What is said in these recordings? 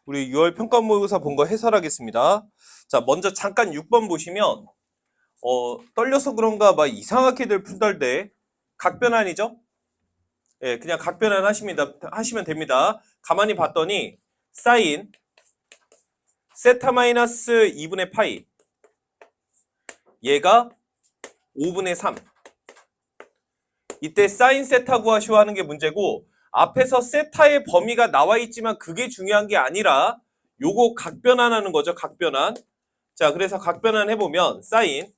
우리 6월 평가 모의고사 본 거 해설하겠습니다. 자, 먼저 잠깐 6번 보시면 떨려서 그런가 막 이상하게들 푼달데 각변환이죠? 예, 그냥 각변환 하시면 됩니다. 가만히 봤더니 사인 세타 마이너스 2분의 파이 얘가 5분의 3 이때 사인 세타 구하시오 하는 게 문제고 앞에서 세타의 범위가 나와 있지만 그게 중요한 게 아니라 요거 각변환 하는 거죠. 각변환. 자, 그래서 각변환 해보면 사인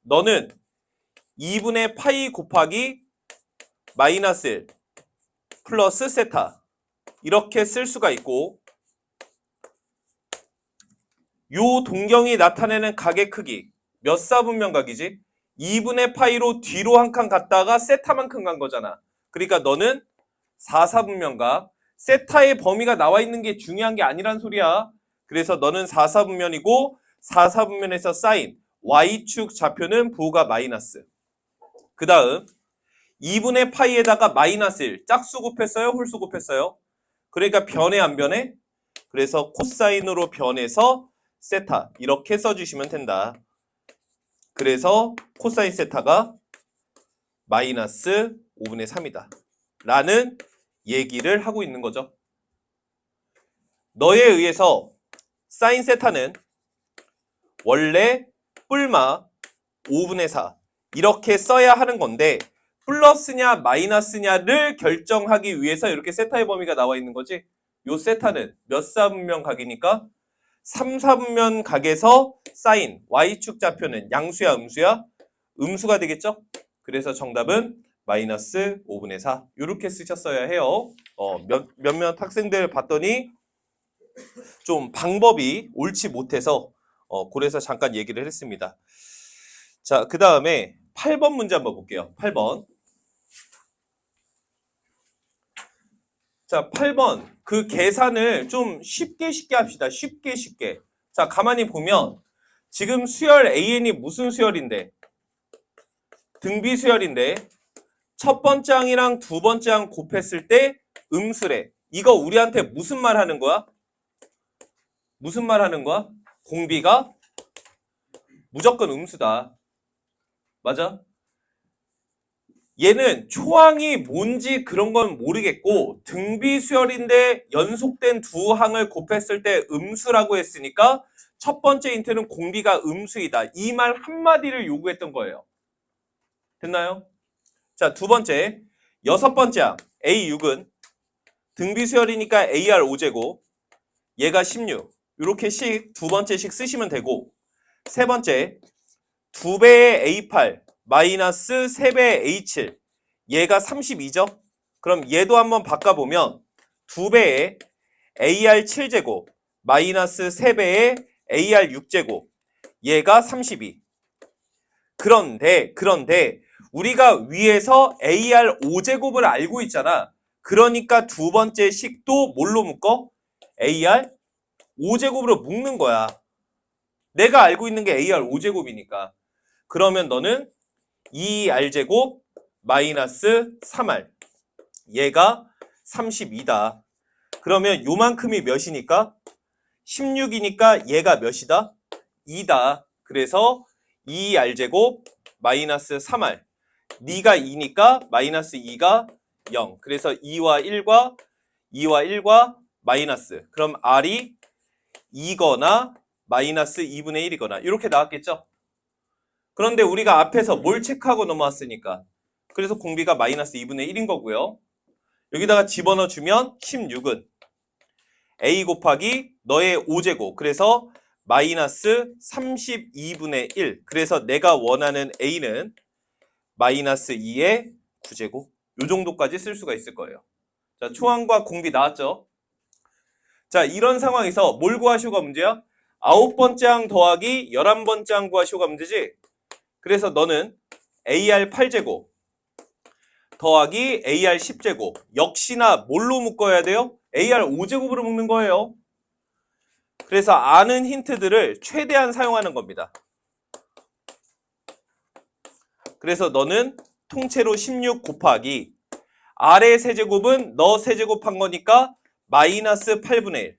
너는 2분의 파이 곱하기 마이너스 1 플러스 세타 이렇게 쓸 수가 있고 요 동경이 나타내는 각의 크기 몇 사분면 각이지? 2분의 파이로 뒤로 한 칸 갔다가 세타만큼 간 거잖아. 그러니까 너는 4사분면각. 세타의 범위가 나와 있는 게 중요한 게 아니란 소리야. 그래서 너는 4사분면이고 4사분면에서 사인 Y축 좌표는 부호가 마이너스. 그 다음 2분의 파이에다가 마이너스 1 짝수 곱했어요? 홀수 곱했어요? 그러니까 변해 안 변해? 그래서 코사인으로 변해서 세타 이렇게 써주시면 된다. 그래서 코사인 세타가 마이너스 5분의 3이다. 라는 얘기를 하고 있는 거죠. 너에 의해서 사인 세타는 원래 뿔마 5분의 4 이렇게 써야 하는 건데 플러스냐 마이너스냐를 결정하기 위해서 이렇게 세타의 범위가 나와 있는 거지. 요 세타는 몇 사분면 각이니까 3사분면 각에서 사인 Y축 좌표는 양수야 음수야? 음수가 되겠죠? 그래서 정답은 마이너스 5분의 4 이렇게 쓰셨어야 해요. 몇몇 학생들 봤더니 좀 방법이 옳지 못해서 그래서 잠깐 얘기를 했습니다. 자, 그 다음에 8번 문제 한번 볼게요. 8번. 자, 8번. 그 계산을 좀 쉽게 합시다. 쉽게. 자, 가만히 보면 지금 수열 AN이 무슨 수열인데? 등비 수열인데 첫 번째 항이랑 두 번째 항 곱했을 때 음수래. 이거 우리한테 무슨 말 하는 거야? 무슨 말 하는 거야? 공비가 무조건 음수다. 맞아? 얘는 초항이 뭔지 그런 건 모르겠고 등비 수열인데 연속된 두 항을 곱했을 때 음수라고 했으니까 첫 번째 힌트는 공비가 음수이다. 이 말 한마디를 요구했던 거예요. 됐나요? 자, 두 번째, 여섯 번째 항 A6은 등비 수열이니까 AR 5제곱 얘가 16 이렇게 두 번째씩 쓰시면 되고 세 번째, 2배의 A8 마이너스 3배의 A7 얘가 32죠? 그럼 얘도 한번 바꿔보면 2배의 AR 7제곱 마이너스 3배의 AR 6제곱 얘가 32. 그런데 우리가 위에서 AR 5제곱을 알고 있잖아. 그러니까 두 번째 식도 뭘로 묶어? AR 5제곱으로 묶는 거야. 내가 알고 있는 게 AR 5제곱이니까. 그러면 너는 2R제곱 마이너스 3R 얘가 32다. 그러면 요만큼이 몇이니까? 16이니까 얘가 몇이다? 2다. 그래서 2R제곱 마이너스 3R 네가 2니까 마이너스 2가 0. 그래서 2와 1과 마이너스. 그럼 R이 2거나 마이너스 2분의 1이거나 이렇게 나왔겠죠? 그런데 우리가 앞에서 뭘 체크하고 넘어왔으니까 그래서 공비가 마이너스 2분의 1인 거고요. 여기다가 집어넣어 주면 16은 A 곱하기 너의 5제곱 그래서 마이너스 32분의 1 그래서 내가 원하는 A는 마이너스 2의 9제곱 요 정도까지 쓸 수가 있을 거예요. 자, 초항과 공비 나왔죠? 자, 이런 상황에서 뭘 구하시오가 문제야? 9번째 항 더하기 11번째 항 구하시오가 문제지? 그래서 너는 AR 8제곱 더하기 AR 10제곱 역시나 뭘로 묶어야 돼요? AR 5제곱으로 묶는 거예요. 그래서 아는 힌트들을 최대한 사용하는 겁니다. 그래서 너는 통째로 16 곱하기 R의 세제곱은 너 세제곱 한 거니까 마이너스 8분의 1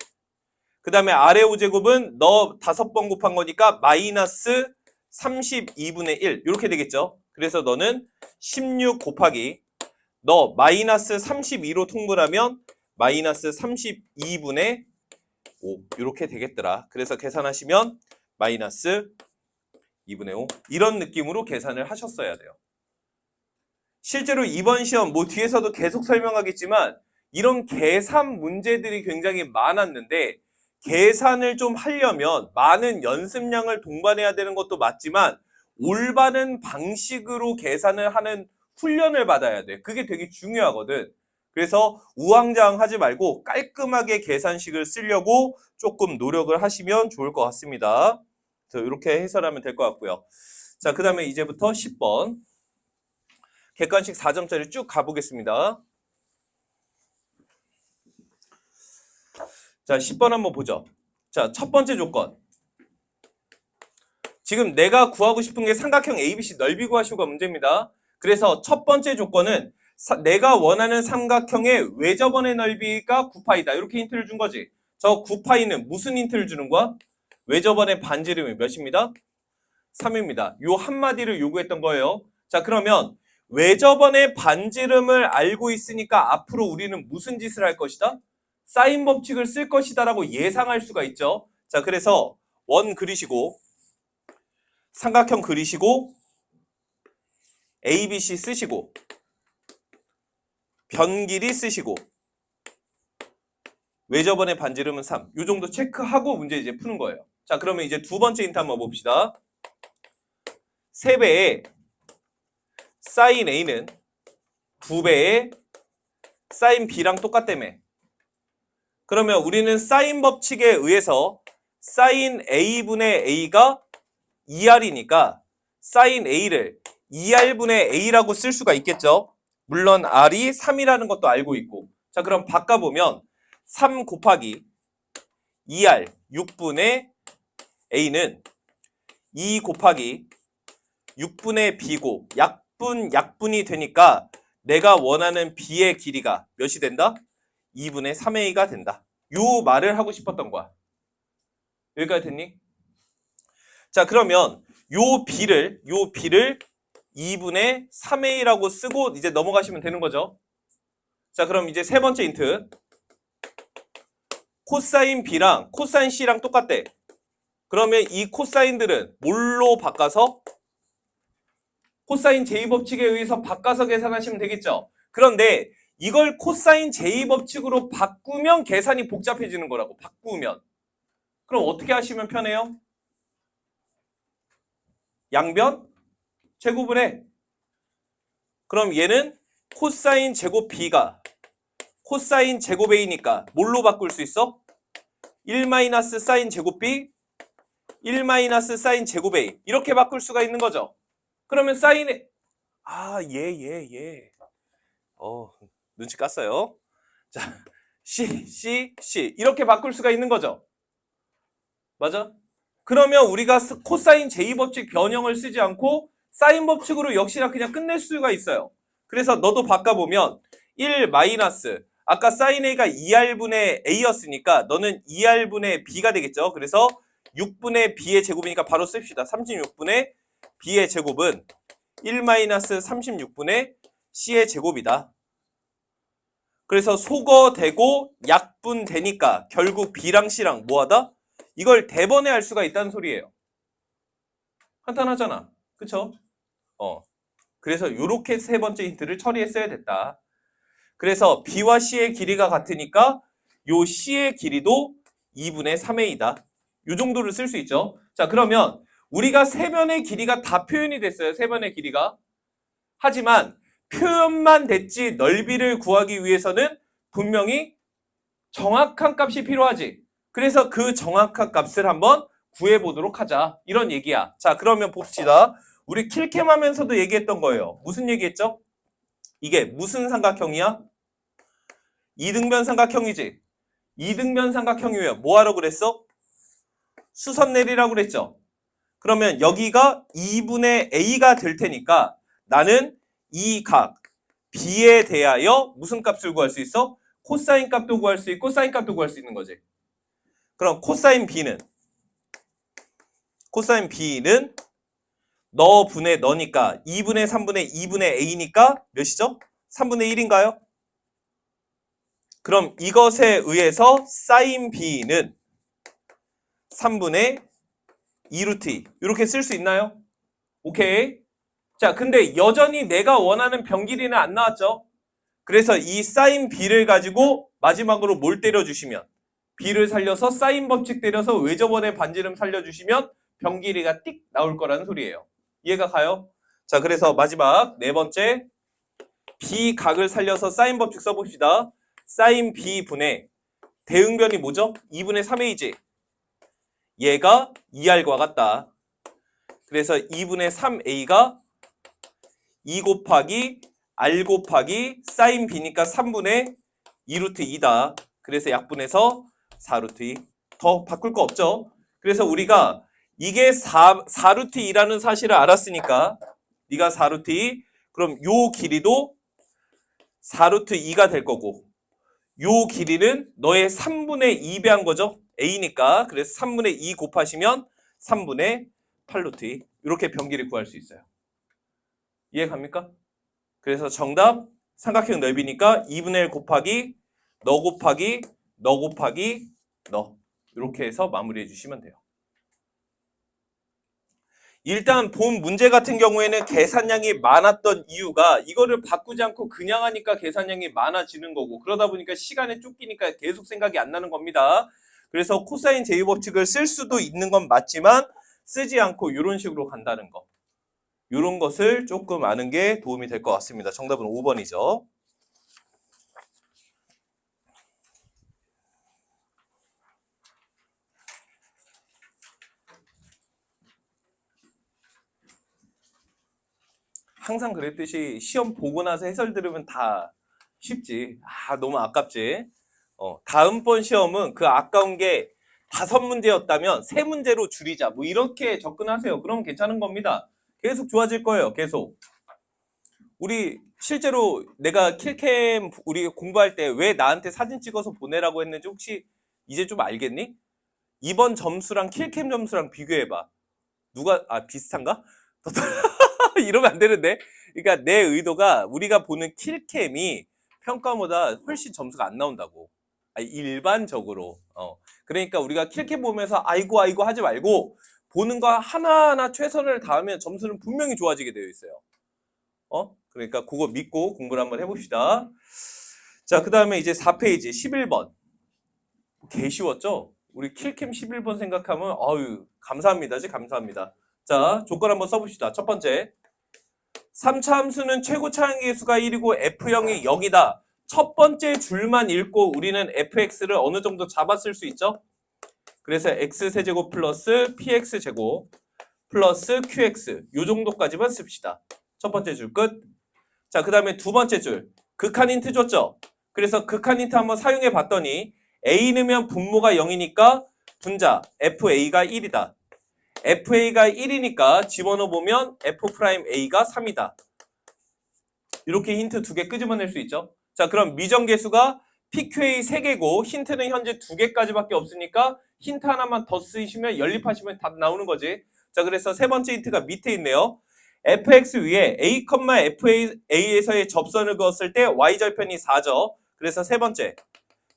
그 다음에 아래 5제곱은 너 5번 곱한 거니까 마이너스 32분의 1 이렇게 되겠죠. 그래서 너는 16 곱하기 너 마이너스 32로 통분하면 마이너스 32분의 5 이렇게 되겠더라. 그래서 계산하시면 마이너스 2분의 5 이런 느낌으로 계산을 하셨어야 돼요. 실제로 이번 시험 뭐 뒤에서도 계속 설명하겠지만 이런 계산 문제들이 굉장히 많았는데 계산을 좀 하려면 많은 연습량을 동반해야 되는 것도 맞지만 올바른 방식으로 계산을 하는 훈련을 받아야 돼. 그게 되게 중요하거든. 그래서 우왕좌왕하지 말고 깔끔하게 계산식을 쓰려고 조금 노력을 하시면 좋을 것 같습니다. 이렇게 해설하면 될 것 같고요. 자, 그 다음에 이제부터 10번. 객관식 4점짜리 쭉 가보겠습니다. 자, 10번 한번 보죠. 자, 첫 번째 조건. 지금 내가 구하고 싶은 게 삼각형 ABC 넓이 구하시오가 문제입니다. 그래서 첫 번째 조건은 내가 원하는 삼각형의 외접원의 넓이가 9파이다. 이렇게 힌트를 준 거지. 저 9파이는 무슨 힌트를 주는 거야? 외접원의 반지름이 몇입니다? 3입니다. 요 한마디를 요구했던 거예요. 자, 그러면 외접원의 반지름을 알고 있으니까 앞으로 우리는 무슨 짓을 할 것이다? 사인 법칙을 쓸 것이다 라고 예상할 수가 있죠. 자, 그래서 원 그리시고 삼각형 그리시고 ABC 쓰시고 변 길이 쓰시고 외접원의 반지름은 3. 요 정도 체크하고 문제 이제 푸는 거예요. 자, 그러면 이제 두 번째 힌트 한번 봅시다. 3배의 사인 A는 2배의 사인 B랑 똑같다며. 그러면 우리는 사인 법칙에 의해서 사인 A분의 A가 2R이니까 사인 A를 2R분의 A라고 쓸 수가 있겠죠. 물론 R이 3이라는 것도 알고 있고. 자, 그럼 바꿔보면 3 곱하기 2R 6분의 A는 2 곱하기 6분의 B고 약분이 되니까 내가 원하는 B의 길이가 몇이 된다? 2분의 3A가 된다. 요 말을 하고 싶었던 거야. 여기까지 됐니? 자, 그러면 요 B를 2분의 3A라고 쓰고 이제 넘어가시면 되는 거죠. 자, 그럼 이제 세 번째 힌트. 코사인 B랑 코사인 C랑 똑같대. 그러면 이 코사인들은 뭘로 바꿔서? 코사인 제2법칙에 의해서 바꿔서 계산하시면 되겠죠. 그런데 이걸 코사인 제2법칙으로 바꾸면 계산이 복잡해지는 거라고. 바꾸면. 그럼 어떻게 하시면 편해요? 양변 제곱을 해. 그럼 얘는 코사인 제곱 B가 코사인 제곱 A니까 뭘로 바꿀 수 있어? 1 마이너스 사인 제곱 B 1 마이너스 사인 제곱 A 이렇게 바꿀 수가 있는 거죠. 그러면 사인에 눈치 깠어요. 자, C 이렇게 바꿀 수가 있는 거죠. 맞아? 그러면 우리가 코사인 제2법칙 변형을 쓰지 않고 사인 법칙으로 역시나 그냥 끝낼 수가 있어요. 그래서 너도 바꿔보면 1 마이너스 아까 사인 A가 2R분의 A였으니까 너는 2R분의 B가 되겠죠. 그래서 6분의 B의 제곱이니까 바로 씁시다. 36분의 B의 제곱은 1 마이너스 36분의 C의 제곱이다. 그래서 소거되고 약분되니까 결국 B랑 C랑 뭐하다? 이걸 대번에 할 수가 있다는 소리예요. 간단하잖아. 그쵸? 그래서 이렇게 세 번째 힌트를 처리했어야 됐다. 그래서 B와 C의 길이가 같으니까 요 C의 길이도 2분의 3A다. 요 정도를 쓸 수 있죠. 자, 그러면 우리가 세 변의 길이가 다 표현이 됐어요. 세 변의 길이가. 하지만 표현만 됐지 넓이를 구하기 위해서는 분명히 정확한 값이 필요하지. 그래서 그 정확한 값을 한번 구해보도록 하자. 이런 얘기야. 자, 그러면 봅시다. 우리 킬캠 하면서도 얘기했던 거예요. 무슨 얘기했죠? 이게 무슨 삼각형이야? 이등변 삼각형이지. 이등변 삼각형이면 뭐하러 그랬어? 수선 내리라고 그랬죠. 그러면 여기가 2분의 A가 될 테니까 나는 이 각 B에 대하여 무슨 값을 구할 수 있어? 코사인 값도 구할 수 있고 사인 값도 구할 수 있는 거지. 그럼 코사인 B는 너 분의 너니까 2분의 3분의 2분의 A니까 몇이죠? 3분의 1인가요? 그럼 이것에 의해서 사인 B는 3분의 2루트 2 이렇게 쓸 수 있나요? 오케이. 자, 근데 여전히 내가 원하는 변 길이는 안 나왔죠? 그래서 이 사인 B를 가지고 마지막으로 뭘 때려주시면 B를 살려서 사인 법칙 때려서 외접원의 반지름 살려주시면 변 길이가 띡 나올 거라는 소리예요. 이해가 가요? 자, 그래서 마지막 네 번째 B 각을 살려서 사인 법칙 써봅시다. 사인 B분의 대응변이 뭐죠? 2분의 3A지. 얘가 2R과 같다. 그래서 2분의 3A가 2 곱하기 R 곱하기 사인 B니까 3분의 2루트 2다. 그래서 약분해서 4루트 2. 더 바꿀 거 없죠? 그래서 우리가 이게 4루트 2라는 사실을 알았으니까 네가 4루트 2 그럼 요 길이도 4루트 2가 될 거고 요 길이는 너의 3분의 2배한 거죠? A니까 그래서 3분의 2 곱하시면 3분의 8루트 2 이렇게 변기를 구할 수 있어요. 이해 갑니까? 그래서 정답 삼각형 넓이니까 2분의 1 곱하기 너 곱하기 너 곱하기 너 이렇게 해서 마무리해 주시면 돼요. 일단 본 문제 같은 경우에는 계산량이 많았던 이유가 이거를 바꾸지 않고 그냥 하니까 계산량이 많아지는 거고 그러다 보니까 시간에 쫓기니까 계속 생각이 안 나는 겁니다. 그래서 코사인 제휴법칙을 쓸 수도 있는 건 맞지만 쓰지 않고 이런 식으로 간다는 거. 이런 것을 조금 아는 게 도움이 될 것 같습니다. 정답은 5번이죠. 항상 그랬듯이 시험 보고 나서 해설 들으면 다 쉽지. 너무 아깝지. 다음번 시험은 그 아까운 게 5문제였다면 3문제로 줄이자. 뭐 이렇게 접근하세요. 그럼 괜찮은 겁니다. 계속 좋아질 거예요. 계속. 우리 실제로 내가 킬캠 우리 공부할 때 왜 나한테 사진 찍어서 보내라고 했는지 혹시 이제 좀 알겠니? 이번 점수랑 킬캠 점수랑 비교해봐. 누가 비슷한가? 이러면 안 되는데. 그러니까 내 의도가 우리가 보는 킬캠이 평가보다 훨씬 점수가 안 나온다고. 일반적으로. 그러니까 우리가 킬캠 보면서 아이고 하지 말고 보는 거 하나하나 최선을 다하면 점수는 분명히 좋아지게 되어 있어요. 그러니까 그거 믿고 공부를 한번 해봅시다. 자, 그 다음에 이제 4페이지 11번. 개 쉬웠죠? 우리 킬캠 11번 생각하면 아유 감사합니다지 감사합니다. 자, 조건 한번 써봅시다. 첫 번째 3차 함수는 최고차 함계수가 1이고 F형이 0이다. 첫 번째 줄만 읽고 우리는 fx를 어느 정도 잡았을 수 있죠? 그래서 x세제곱 플러스 px제곱 플러스 qx 요 정도까지만 씁시다. 첫 번째 줄 끝. 자, 그 다음에 두 번째 줄 극한 힌트 줬죠? 그래서 극한 힌트 한번 사용해 봤더니 a 넣으면 분모가 0이니까 분자 fa가 1이다. fa가 1이니까 집어넣어 보면 f'a가 3이다. 이렇게 힌트 2개 끄집어낼 수 있죠. 자, 그럼 미정계수가 pqa 3개고 힌트는 현재 2개까지밖에 없으니까 힌트 하나만 더 쓰시면 연립하시면 답 나오는 거지. 자, 그래서 세 번째 힌트가 밑에 있네요. fx 위에 a, fa에서의 접선을 그었을 때 y절편이 4죠. 그래서 세 번째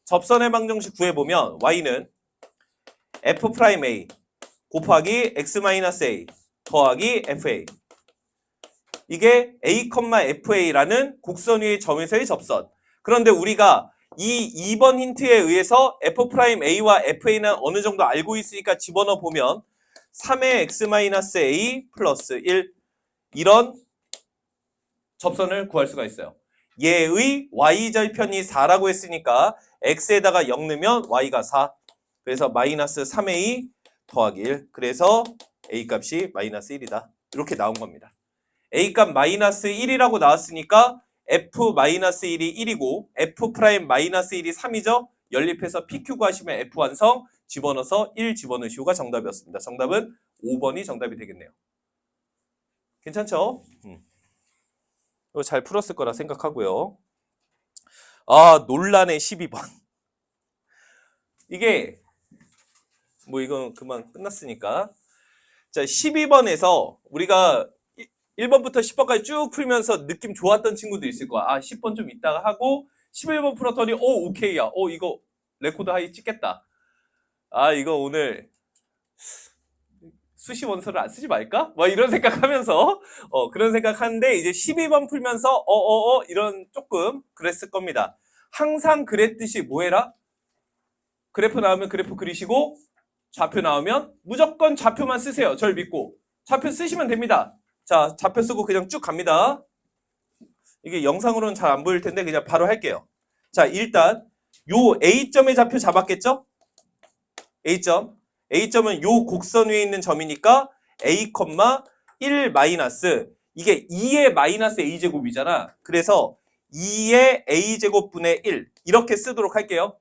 접선의 방정식 구해보면 y는 f'a 곱하기 x-a 더하기 fa 이게 a, fa라는 곡선 위의 점에서의 접선. 그런데 우리가 이 2번 힌트에 의해서 f'a와 fa는 어느 정도 알고 있으니까 집어넣어 보면 3의 x-a 플러스 1 이런 접선을 구할 수가 있어요. 얘의 y절편이 4라고 했으니까 x에다가 0 넣으면 y가 4. 그래서 마이너스 3a 더하기 1. 그래서 a 값이 마이너스 1이다. 이렇게 나온 겁니다. a 값 마이너스 1이라고 나왔으니까 f-1이 1이고 f'-1이 3이죠. 연립해서 pq 구하시면 f 완성 집어넣어서 1 집어넣으시오가 정답이었습니다. 정답은 5번이 정답이 되겠네요. 괜찮죠? 이거 잘 풀었을 거라 생각하고요. 논란의 12번. 이게 뭐 이건 그만 끝났으니까. 자, 12번에서 우리가 1번부터 10번까지 쭉 풀면서 느낌 좋았던 친구도 있을 거야. 아, 10번 좀 이따가 하고 11번 풀었더니 오케이야. 이거 레코드 하이 찍겠다. 아, 이거 오늘 수시 원서를 안 쓰지 말까? 뭐 이런 생각하면서 그런 생각하는데 이제 12번 풀면서 이런 조금 그랬을 겁니다. 항상 그랬듯이 뭐 해라? 그래프 나오면 그래프 그리시고 좌표 나오면 무조건 좌표만 쓰세요. 절 믿고. 좌표 쓰시면 됩니다. 자, 좌표 쓰고 그냥 쭉 갑니다. 이게 영상으로는 잘 안 보일 텐데 그냥 바로 할게요. 자, 일단 요 A점의 좌표 잡았겠죠? A점. A점은 요 곡선 위에 있는 점이니까 A, 1 마이너스 이게 2의 마이너스 A제곱이잖아. 그래서 2의 A제곱분의 1 이렇게 쓰도록 할게요.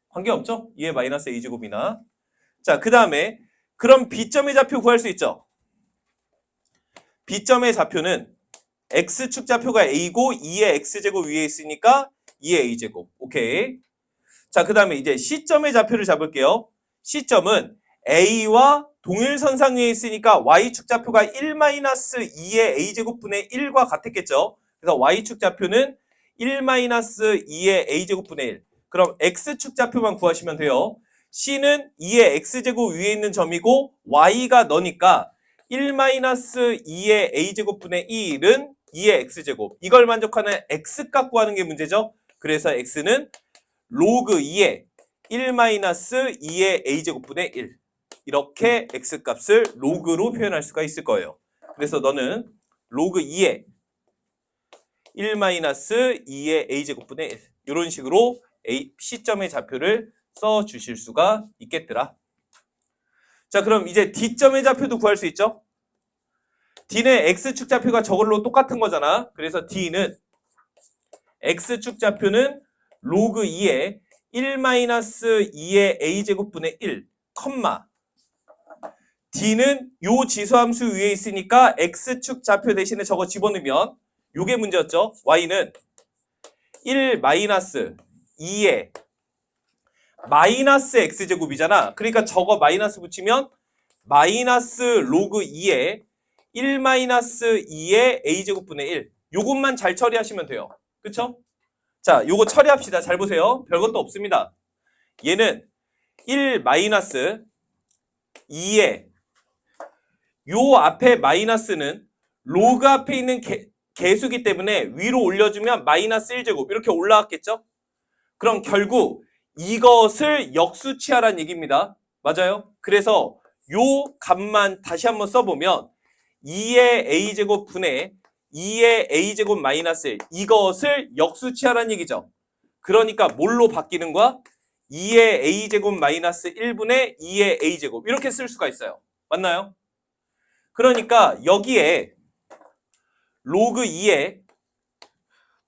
관계없죠? 2의 마이너스 A제곱이나. 자, 그 다음에 그럼 B점의 좌표 구할 수 있죠? B점의 좌표는 X축 좌표가 A고 2의 X제곱 위에 있으니까 2의 A제곱. 오케이. 자, 그 다음에 이제 C점의 좌표를 잡을게요. C점은 A와 동일선상 위에 있으니까 Y축 좌표가 1-2의 A제곱분의 1과 같았겠죠. 그래서 Y축 좌표는 1-2의 A제곱분의 1. 그럼 X축 좌표만 구하시면 돼요. C는 2의 X제곱 위에 있는 점이고 Y가 너니까 1-2의 A제곱분의 1은 2의 X제곱. 이걸 만족하는 X값 구하는 게 문제죠. 그래서 X는 로그 2의 1-2의 A제곱분의 1. 이렇게 X값을 로그로 표현할 수가 있을 거예요. 그래서 너는 로그 2의 1-2의 A제곱분의 1. 이런 식으로 C점의 좌표를 써주실 수가 있겠더라. 자, 그럼 이제 D점의 좌표도 구할 수 있죠? D는 X축 좌표가 저걸로 똑같은 거잖아. 그래서 D는 X축 좌표는 로그 2의 1-2의 A제곱분의 1, D는 요 지수함수 위에 있으니까 X축 좌표 대신에 저거 집어넣으면 요게 문제였죠. Y는 1-2의 마이너스 X제곱이잖아. 그러니까 저거 마이너스 붙이면 마이너스 로그 2의 1-2의 A제곱분의 1. 요것만 잘 처리하시면 돼요. 그쵸? 자, 요거 처리합시다. 잘 보세요. 별것도 없습니다. 얘는 1-2의 요 앞에 마이너스는 로그 앞에 있는 개수기 때문에 위로 올려주면 마이너스 1제곱 이렇게 올라왔겠죠? 그럼 결국 이것을 역수치하라는 얘기입니다. 맞아요? 그래서 요 값만 다시 한번 써보면 2의 A제곱 분의 2의 A제곱 마이너스 1 이것을 역수치하라는 얘기죠. 그러니까 뭘로 바뀌는 거야? 2의 A제곱 마이너스 1분의 2의 A제곱 이렇게 쓸 수가 있어요. 맞나요? 그러니까 여기에 로그 2의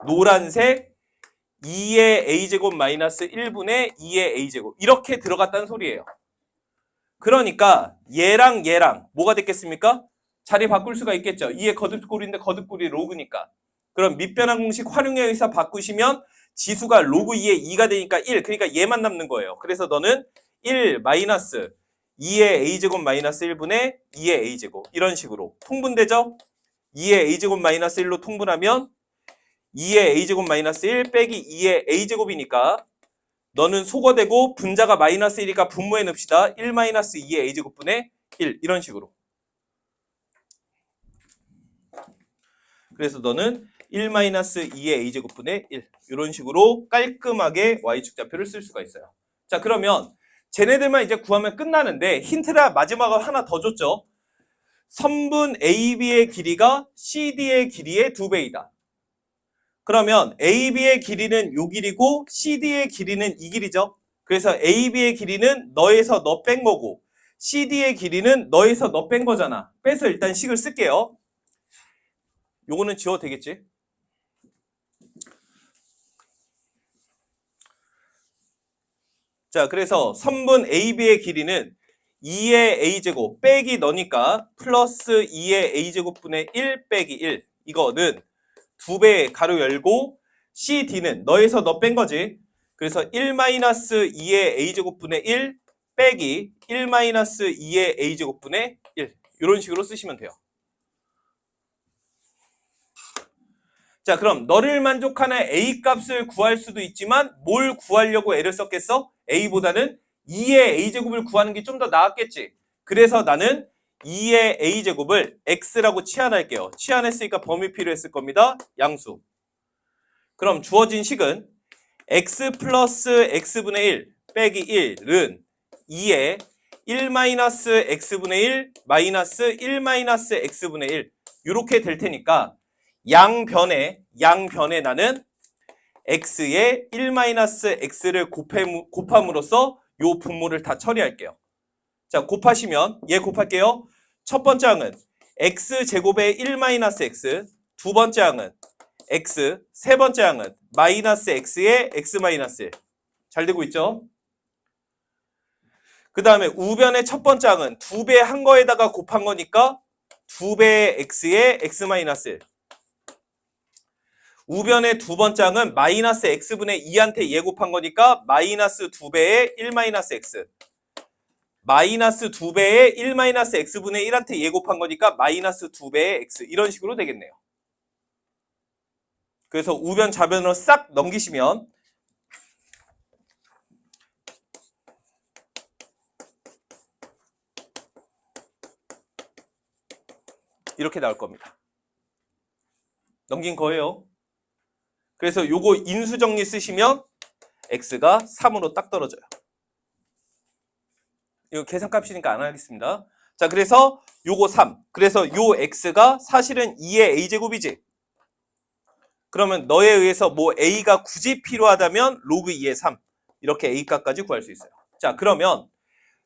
노란색 2의 A제곱 마이너스 1분의 2의 A제곱 이렇게 들어갔다는 소리예요. 그러니까 얘랑 뭐가 됐겠습니까? 자리 바꿀 수가 있겠죠. 2의 거듭골인데 거듭골이 로그니까. 그럼 밑변환 공식 활용에 의해서 바꾸시면 지수가 로그 2의 2가 되니까 1. 그러니까 얘만 남는 거예요. 그래서 너는 1 마이너스 2의 A제곱 마이너스 1분의 2의 A제곱 이런 식으로 통분되죠? 2의 A제곱 마이너스 1로 통분하면 2의 A제곱 마이너스 1 빼기 2의 A제곱이니까 너는 소거되고 분자가 마이너스 1이니까 분모해 넣읍시다. 1 마이너스 2의 A제곱분의 1 이런 식으로. 그래서 너는 1 마이너스 2의 A제곱분의 1 이런 식으로 깔끔하게 Y축 좌표를 쓸 수가 있어요. 자, 그러면 쟤네들만 이제 구하면 끝나는데 힌트를 마지막으로 하나 더 줬죠. 선분 AB의 길이가 CD의 길이의 2배이다. 그러면 AB의 길이는 요 길이고 CD의 길이는 이 길이죠. 그래서 AB의 길이는 너에서 너 뺀 거고 CD의 길이는 너에서 너 뺀 거잖아. 빼서 일단 식을 쓸게요. 요거는 지워도 되겠지? 자, 그래서 선분 AB의 길이는 2의 A제곱 빼기 너니까 플러스 2의 A제곱분의 1 빼기 1 이거는 2배 가로 열고 CD는 너에서 너 뺀 거지. 그래서 1 마이너스 2의 A제곱분의 1 빼기 1-2의 a제곱분의 1 이런 식으로 쓰시면 돼요. 자, 그럼 너를 만족하는 a 값을 구할 수도 있지만 뭘 구하려고 애를 썼겠어? a보다는 2의 a제곱을 구하는 게 좀 더 나았겠지. 그래서 나는 2의 a제곱을 x라고 치환할게요. 치환했으니까 범위 필요했을 겁니다. 양수. 그럼 주어진 식은 x 플러스 x분의 1 빼기 1은 2의 1-x분의 1 마이너스 1-x분의 1 이렇게 될 테니까 양변에 나는 x에 1-x를 곱함으로써 요 분모를 다 처리할게요. 자, 곱하시면 얘 곱할게요. 첫 번째 항은 x제곱에 1-x, 두 번째 항은 x, 세 번째 항은 마이너스 x에 x-1. 잘 되고 있죠? 그 다음에 우변의 첫 번째 항은 2배 한 거에다가 곱한 거니까 2배의 x에 x-1. 우변의 두 번째 항은 마이너스 x분의 2한테 얘 곱한 거니까 마이너스 2배의 1-x. 마이너스 2배의 1-x분의 1한테 얘 곱한 거니까 마이너스 2배의 x. 이런 식으로 되겠네요. 그래서 우변 좌변으로 싹 넘기시면 이렇게 나올 겁니다. 넘긴 거예요. 그래서 요거 인수정리 쓰시면 x가 3으로 딱 떨어져요. 이거 계산값이니까 안 하겠습니다. 자, 그래서 요거 3. 그래서 요 x가 사실은 2의 a제곱이지. 그러면 너에 의해서 뭐 a가 굳이 필요하다면 로그 2의 3. 이렇게 a값까지 구할 수 있어요. 자, 그러면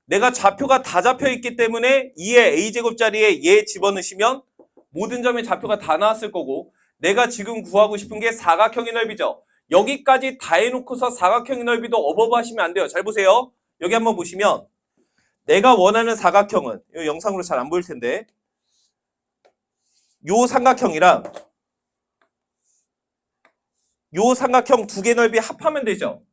내가 좌표가 다 잡혀 있기 때문에 2의 a제곱 자리에 얘 집어넣으시면 모든 점의 좌표가 다 나왔을 거고 내가 지금 구하고 싶은 게 사각형의 넓이죠. 여기까지 다 해놓고서 사각형의 넓이도 어버버 하시면 안 돼요. 잘 보세요. 여기 한번 보시면 내가 원하는 사각형은 이 영상으로 잘 안 보일 텐데 요 삼각형이랑 요 삼각형 두 개 넓이 합하면 되죠.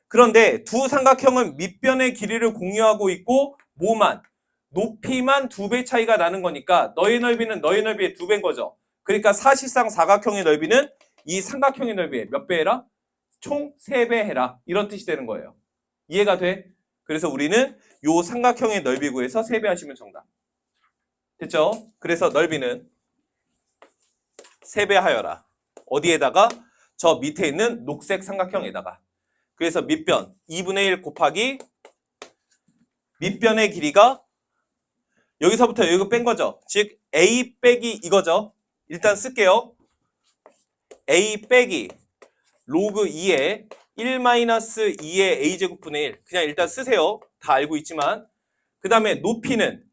그런데 두 삼각형은 밑변의 길이를 공유하고 있고 뭐만? 높이만 2배 차이가 나는 거니까 너의 넓이는 너의 넓이의 2배인 거죠. 그러니까 사실상 사각형의 넓이는 이 삼각형의 넓이에 몇 배 해라? 총 3배 해라. 이런 뜻이 되는 거예요. 이해가 돼? 그래서 우리는 요 삼각형의 넓이 구해서 3배 하시면 정답. 됐죠? 그래서 넓이는 3배 하여라. 어디에다가? 저 밑에 있는 녹색 삼각형에다가. 그래서 밑변 2분의 1 곱하기 밑변의 길이가 여기서부터 여기가 뺀 거죠. 즉 a 빼기 이거죠. 일단 쓸게요. a 빼기 로그 2의 1-2의 a제곱분의 1. 그냥 일단 쓰세요. 다 알고 있지만. 그 다음에 높이는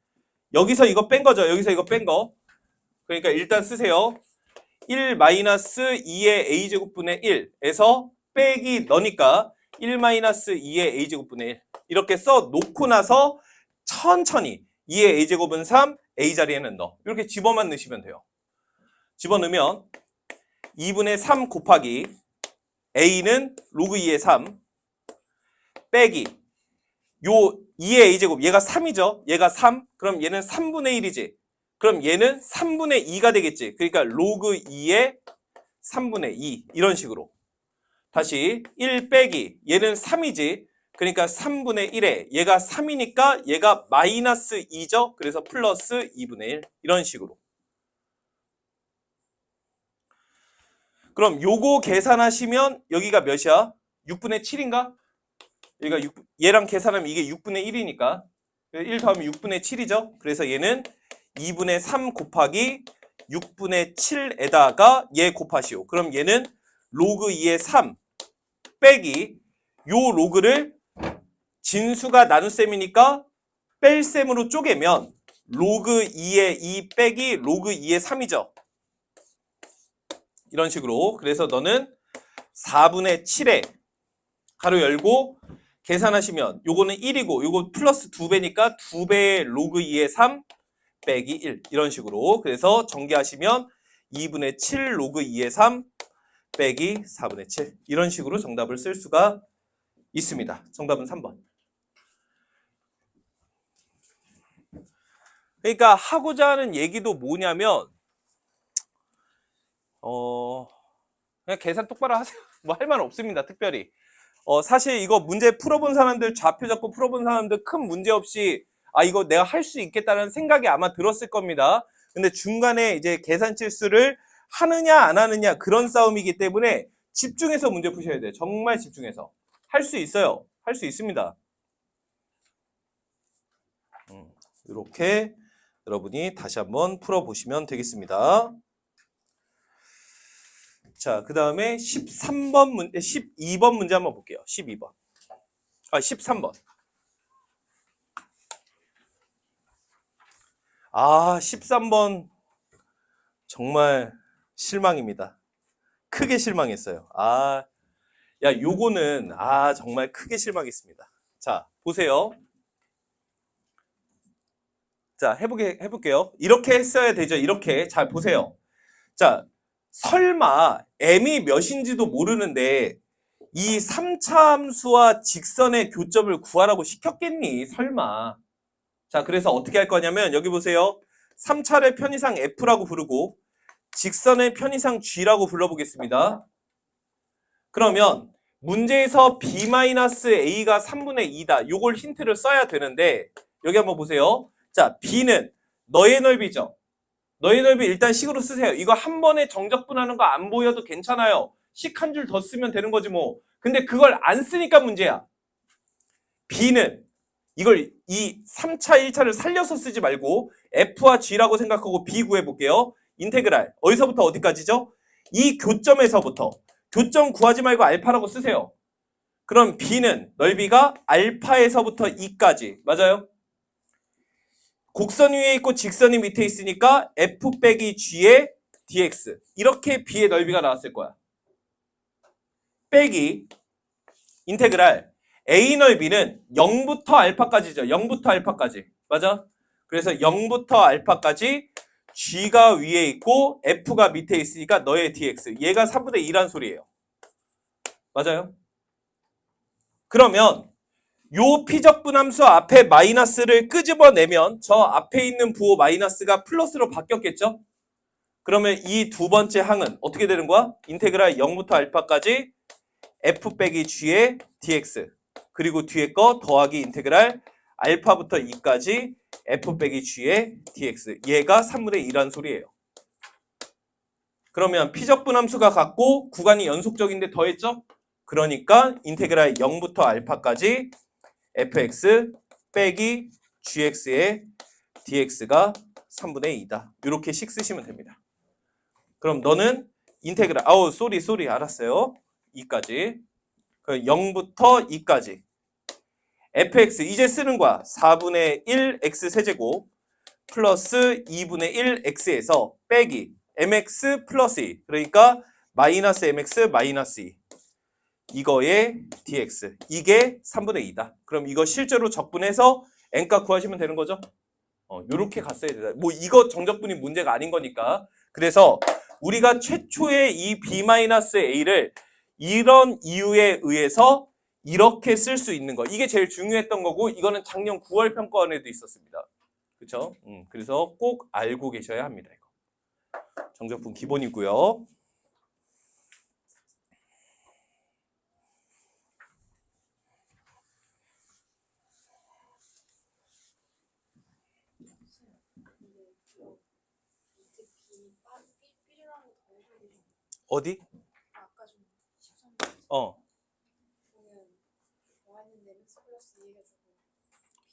여기서 이거 뺀 거죠. 여기서 이거 뺀 거. 그러니까 일단 쓰세요. 1-2의 a제곱분의 1에서 빼기 너니까 1-2의 a제곱분의 1. 이렇게 써 놓고 나서 천천히 2의 a제곱은 3, a 자리에는 넣어. 이렇게 집어만 넣으시면 돼요. 집어넣으면 2분의 3 곱하기 a는 로그 2의 3 빼기 요 2의 a제곱 얘가 3이죠. 얘가 3. 그럼 얘는 3분의 1이지. 그럼 얘는 3분의 2가 되겠지. 그러니까 로그 2의 3분의 2 이런 식으로. 다시 1 빼기 얘는 3이지. 그러니까 3분의 1에 얘가 3이니까 얘가 마이너스 2죠. 그래서 플러스 2분의 1 이런 식으로. 그럼 요거 계산하시면 여기가 몇이야? 6분의 7인가? 여기가 얘랑 계산하면 이게 6분의 1이니까 1 더하면 6분의 7이죠. 그래서 얘는 2분의 3 곱하기 6분의 7에다가 얘 곱하시오. 그럼 얘는 로그 2의 3 빼기 요 로그를 진수가 나눗셈이니까 뺄셈으로 쪼개면 로그 2의 2 빼기 로그 2의 3이죠. 이런 식으로. 그래서 너는 4분의 7에 가로 열고 계산하시면 요거는 1이고 요거 플러스 2배니까 2배의 로그 2의 3 빼기 1 이런 식으로. 그래서 전개하시면 2분의 7 로그 2의 3 빼기 4분의 7 이런 식으로 정답을 쓸 수가 있습니다. 정답은 3번. 그러니까 하고자 하는 얘기도 뭐냐면 그냥 계산 똑바로 하세요. 뭐 할 말 없습니다. 특별히. 사실 이거 문제 풀어본 사람들, 좌표 잡고 풀어본 사람들 큰 문제 없이 이거 내가 할 수 있겠다는 생각이 아마 들었을 겁니다. 근데 중간에 이제 계산 실수를 하느냐 안 하느냐 그런 싸움이기 때문에 집중해서 문제 푸셔야 돼요. 정말 집중해서. 할 수 있어요. 할 수 있습니다. 이렇게 여러분이 다시 한번 풀어보시면 되겠습니다. 자, 그 다음에 12번 문제 한번 볼게요. 12번. 13번. 13번. 정말 실망입니다. 크게 실망했어요. 요거는, 정말 크게 실망했습니다. 자, 보세요. 자, 해볼게요. 이렇게 했어야 되죠. 이렇게. 잘 보세요. 자, 설마 m이 몇인지도 모르는데 이 3차 함수와 직선의 교점을 구하라고 시켰겠니? 설마. 자, 그래서 어떻게 할 거냐면 여기 보세요. 3차를 편의상 f라고 부르고 직선의 편의상 g라고 불러보겠습니다. 그러면 문제에서 b-a가 3분의 2다. 요걸 힌트를 써야 되는데 여기 한번 보세요. 자, b는 너의 넓이죠. 너의 넓이 일단 식으로 쓰세요. 이거 한 번에 정적분하는 거 안 보여도 괜찮아요. 식 한 줄 더 쓰면 되는 거지 뭐. 근데 그걸 안 쓰니까 문제야. b는 이걸 이 3차, 1차를 살려서 쓰지 말고 f와 g라고 생각하고 b 구해볼게요. 인테그랄. 어디서부터 어디까지죠? 이 교점에서부터. 교점 구하지 말고 알파라고 쓰세요. 그럼 b는 넓이가 알파에서부터 2까지. 맞아요? 곡선 위에 있고 직선이 밑에 있으니까 f 빼기 g의 dx. 이렇게 b의 넓이가 나왔을 거야. 빼기 인테그랄 a 넓이는 0부터 알파까지죠. 0부터 알파까지. 맞아? 그래서 0부터 알파까지 g가 위에 있고 f가 밑에 있으니까 너의 dx. 얘가 3분의 2란 소리예요. 맞아요? 그러면 요 피적분함수 앞에 마이너스를 끄집어내면 저 앞에 있는 부호 마이너스가 플러스로 바뀌었겠죠? 그러면 이 두 번째 항은 어떻게 되는 거야? 인테그랄 0부터 알파까지 f 빼기 g의 dx. 그리고 뒤에 거 더하기 인테그랄 알파부터 2까지 f 빼기 g의 dx. 얘가 3분의 2란 소리예요. 그러면 피적분함수가 같고 구간이 연속적인데 더했죠? 그러니까 인테그랄 0부터 알파까지 fx 빼기 gx의 dx가 3분의 2다. 이렇게 식 쓰시면 됩니다. 그럼 너는 인테그랄 쏘리 알았어요. 2까지 0부터 2까지 fx 이제 쓰는 거야. 4분의 1 x 세제곱 플러스 2분의 1 x에서 빼기 mx 플러스 2 그러니까 마이너스 mx 마이너스 2 이거의 dx 이게 3분의 2다. 그럼 이거 실제로 적분해서 n값 구하시면 되는 거죠. 요렇게 갔어야 되다. 뭐 이거 정적분이 문제가 아닌 거니까. 그래서 우리가 최초의 이 b-a를 이런 이유에 의해서 이렇게 쓸 수 있는 거. 이게 제일 중요했던 거고 이거는 작년 9월 평가원에도 있었습니다. 그렇죠? 그래서 꼭 알고 계셔야 합니다. 이거. 정적분 기본이고요. 어디?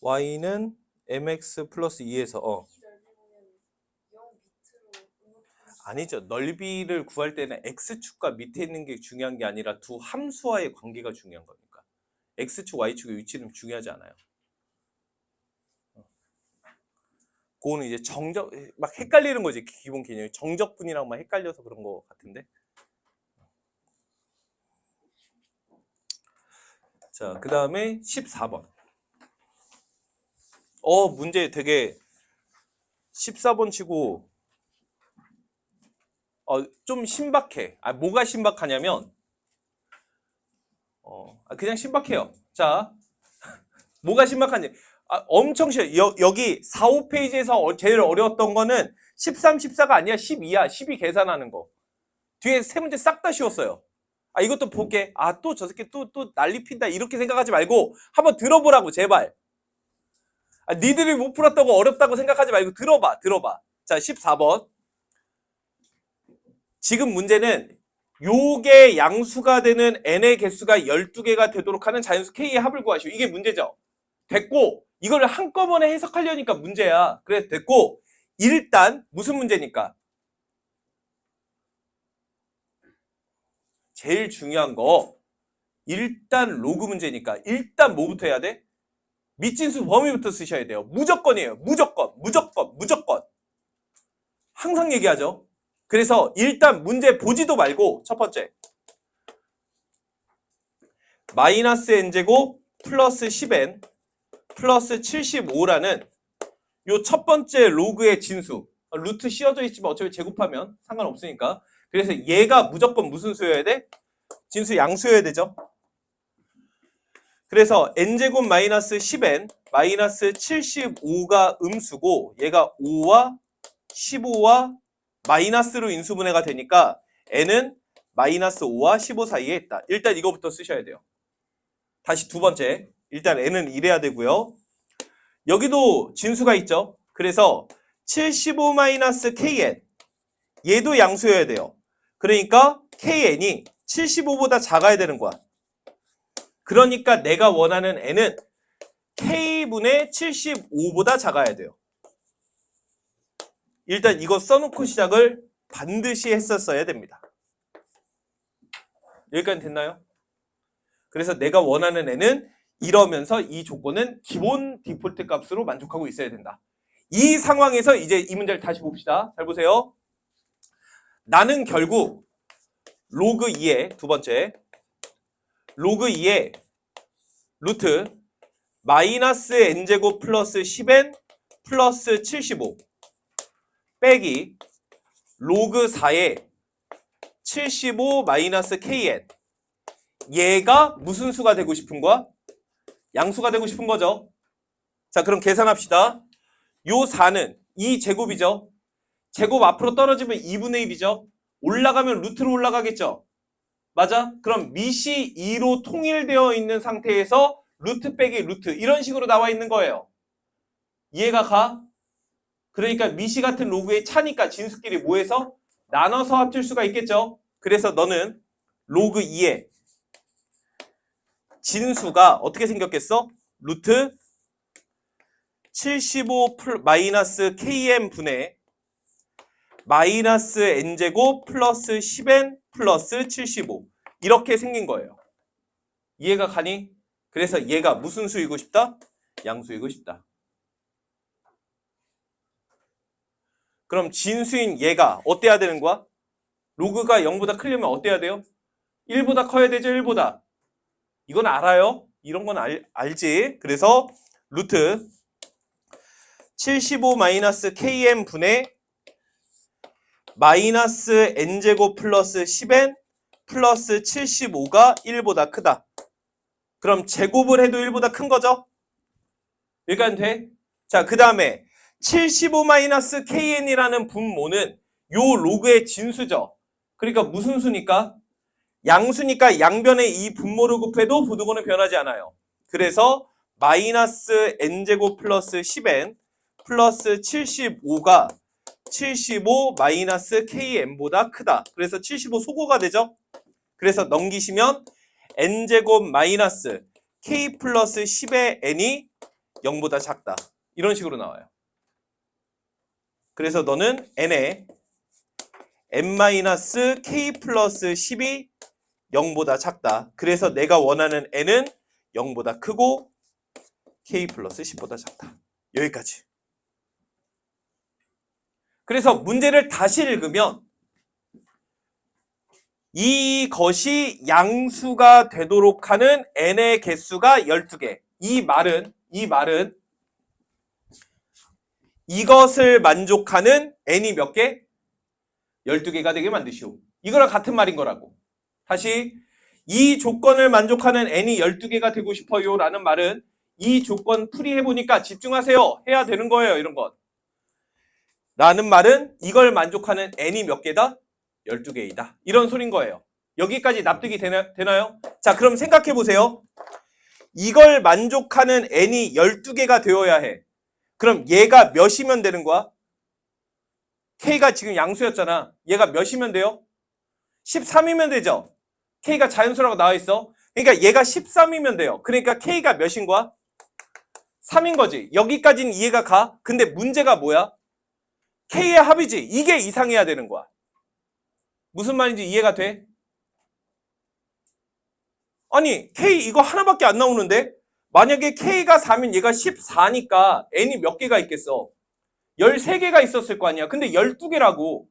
y는 mx 플러스 2에서 아니죠. 넓이를 구할 때는 x축과 밑에 있는 게 중요한 게 아니라 두 함수와의 관계가 중요한 거니까. x축, y축의 위치는 중요하지 않아요. 그거는 이제 막 헷갈리는 거지. 기본 개념이. 정적분이랑 막 헷갈려서 그런 거 같은데. 자, 그 다음에 14번. 문제 되게 14번 치고 좀 신박해. 뭐가 신박하냐면 그냥 신박해요. 자, 뭐가 신박하냐? 엄청 쉬워요. 여기 4, 5페이지에서 제일 어려웠던 거는 13, 14가 아니야. 12야. 12 계산하는 거. 뒤에 세 문제 싹 다 쉬웠어요. 이것도 볼게. 또 저 새끼 또 난리 핀다. 이렇게 생각하지 말고 한번 들어보라고, 제발. 니들이 못 풀었다고 어렵다고 생각하지 말고 들어봐. 자, 14번. 지금 문제는 요게 양수가 되는 n의 개수가 12개가 되도록 하는 자연수 k의 합을 구하시오. 이게 문제죠. 됐고, 이걸 한꺼번에 해석하려니까 문제야. 그래서 됐고, 일단 무슨 문제니까? 제일 중요한 거, 일단 로그 문제니까 일단 뭐부터 해야 돼? 미진수 범위부터 쓰셔야 돼요. 무조건이에요. 무조건. 항상 얘기하죠. 그래서 일단 문제 보지도 말고 첫 번째, 마이너스 n제곱 플러스 10n 플러스 75라는 요 첫 번째 로그의 진수, 루트 씌워져 있지만 어차피 제곱하면 상관없으니까, 그래서 얘가 무조건 무슨 수여야 돼? 진수 양수여야 되죠. 그래서 n제곱 마이너스 10n 마이너스 75가 음수고, 얘가 5와 15와 마이너스로 인수분해가 되니까 n은 마이너스 5와 15 사이에 있다. 일단 이거부터 쓰셔야 돼요. 다시 두 번째, 일단 n은 이래야 되고요. 여기도 진수가 있죠. 그래서 75-kn, 얘도 양수여야 돼요. 그러니까 kn이 75보다 작아야 되는 거야. 그러니까 내가 원하는 n은 k분의 75보다 작아야 돼요. 일단 이거 써놓고 시작을 반드시 했었어야 됩니다. 여기까지 됐나요? 그래서 내가 원하는 n은 이러면서 이 조건은 기본 디폴트 값으로 만족하고 있어야 된다. 이 상황에서 이제 이 문제를 다시 봅시다. 잘 보세요. 나는 결국 로그 2의 두 번째, 로그 2의 루트 마이너스 n제곱 플러스 10n 플러스 75 빼기 로그 4의 75 마이너스 kn, 얘가 무슨 수가 되고 싶은 거야? 양수가 되고 싶은 거죠. 자, 그럼 계산합시다. 요 4는 2 제곱이죠. 제곱 앞으로 떨어지면 2분의 1이죠. 올라가면 루트로 올라가겠죠. 맞아? 그럼 밑이 2로 통일되어 있는 상태에서 루트 빼기 루트, 이런 식으로 나와 있는 거예요. 이해가 가? 그러니까 밑이 같은 로그의 차니까 진수끼리 뭐해서? 나눠서 합칠 수가 있겠죠. 그래서 너는 로그 2의 진수가 어떻게 생겼겠어? 루트 75 마이너스 kn 분의 마이너스 n제곱 플러스 10n 플러스 75, 이렇게 생긴 거예요. 이해가 가니? 그래서 얘가 무슨 수이고 싶다? 양수이고 싶다. 그럼 진수인 얘가 어때야 되는 거야? 로그가 0보다 크려면 어때야 돼요? 1보다 커야 되죠. 1보다. 이건 알아요. 이런 건 알지. 그래서 루트 75 마이너스 kn 분의 마이너스 n제곱 플러스 10n 플러스 75가 1보다 크다. 그럼 제곱을 해도 1보다 큰 거죠? 여기까지 돼? 자, 그 다음에 75 마이너스 kn이라는 분모는 요 로그의 진수죠. 그러니까 무슨 수니까? 양수니까 양변에 이 분모를 곱해도 부등호는 변하지 않아요. 그래서 마이너스 n제곱 플러스 10n 플러스 75가 75 마이너스 kn보다 크다. 그래서 75 소거가 되죠. 그래서 넘기시면 n제곱 마이너스 k 플러스 10의 n이 0보다 작다. 이런 식으로 나와요. 그래서 너는 n에 n-k 플러스 10이 0보다 작다. 그래서 내가 원하는 n은 0보다 크고 k 플러스 10보다 작다. 여기까지. 그래서 문제를 다시 읽으면 이것이 양수가 되도록 하는 n의 개수가 12개. 이 말은 이것을 만족하는 n이 몇 개? 12개가 되게 만드시오. 이거랑 같은 말인 거라고. 다시, 이 조건을 만족하는 n이 12개가 되고 싶어요 라는 말은 이 조건 풀이해보니까 집중하세요. 해야 되는 거예요. 이런 것. 라는 말은 이걸 만족하는 n이 몇 개다? 12개이다. 이런 소린 거예요. 여기까지 납득이 되나요? 자, 그럼 생각해 보세요. 이걸 만족하는 n이 12개가 되어야 해. 그럼 얘가 몇이면 되는 거야? k가 지금 양수였잖아. 얘가 몇이면 돼요? 13이면 되죠? k가 자연수라고 나와 있어. 그러니까 얘가 13이면 돼요. 그러니까 k가 몇인 거야? 3인 거지. 여기까지는 이해가 가. 근데 문제가 뭐야? k의 합이지. 이게 이상해야 되는 거야. 무슨 말인지 이해가 돼? 아니, k 이거 하나밖에 안 나오는데? 만약에 k가 4면 얘가 14니까 n이 몇 개가 있겠어? 13개가 있었을 거 아니야. 근데 12개라고.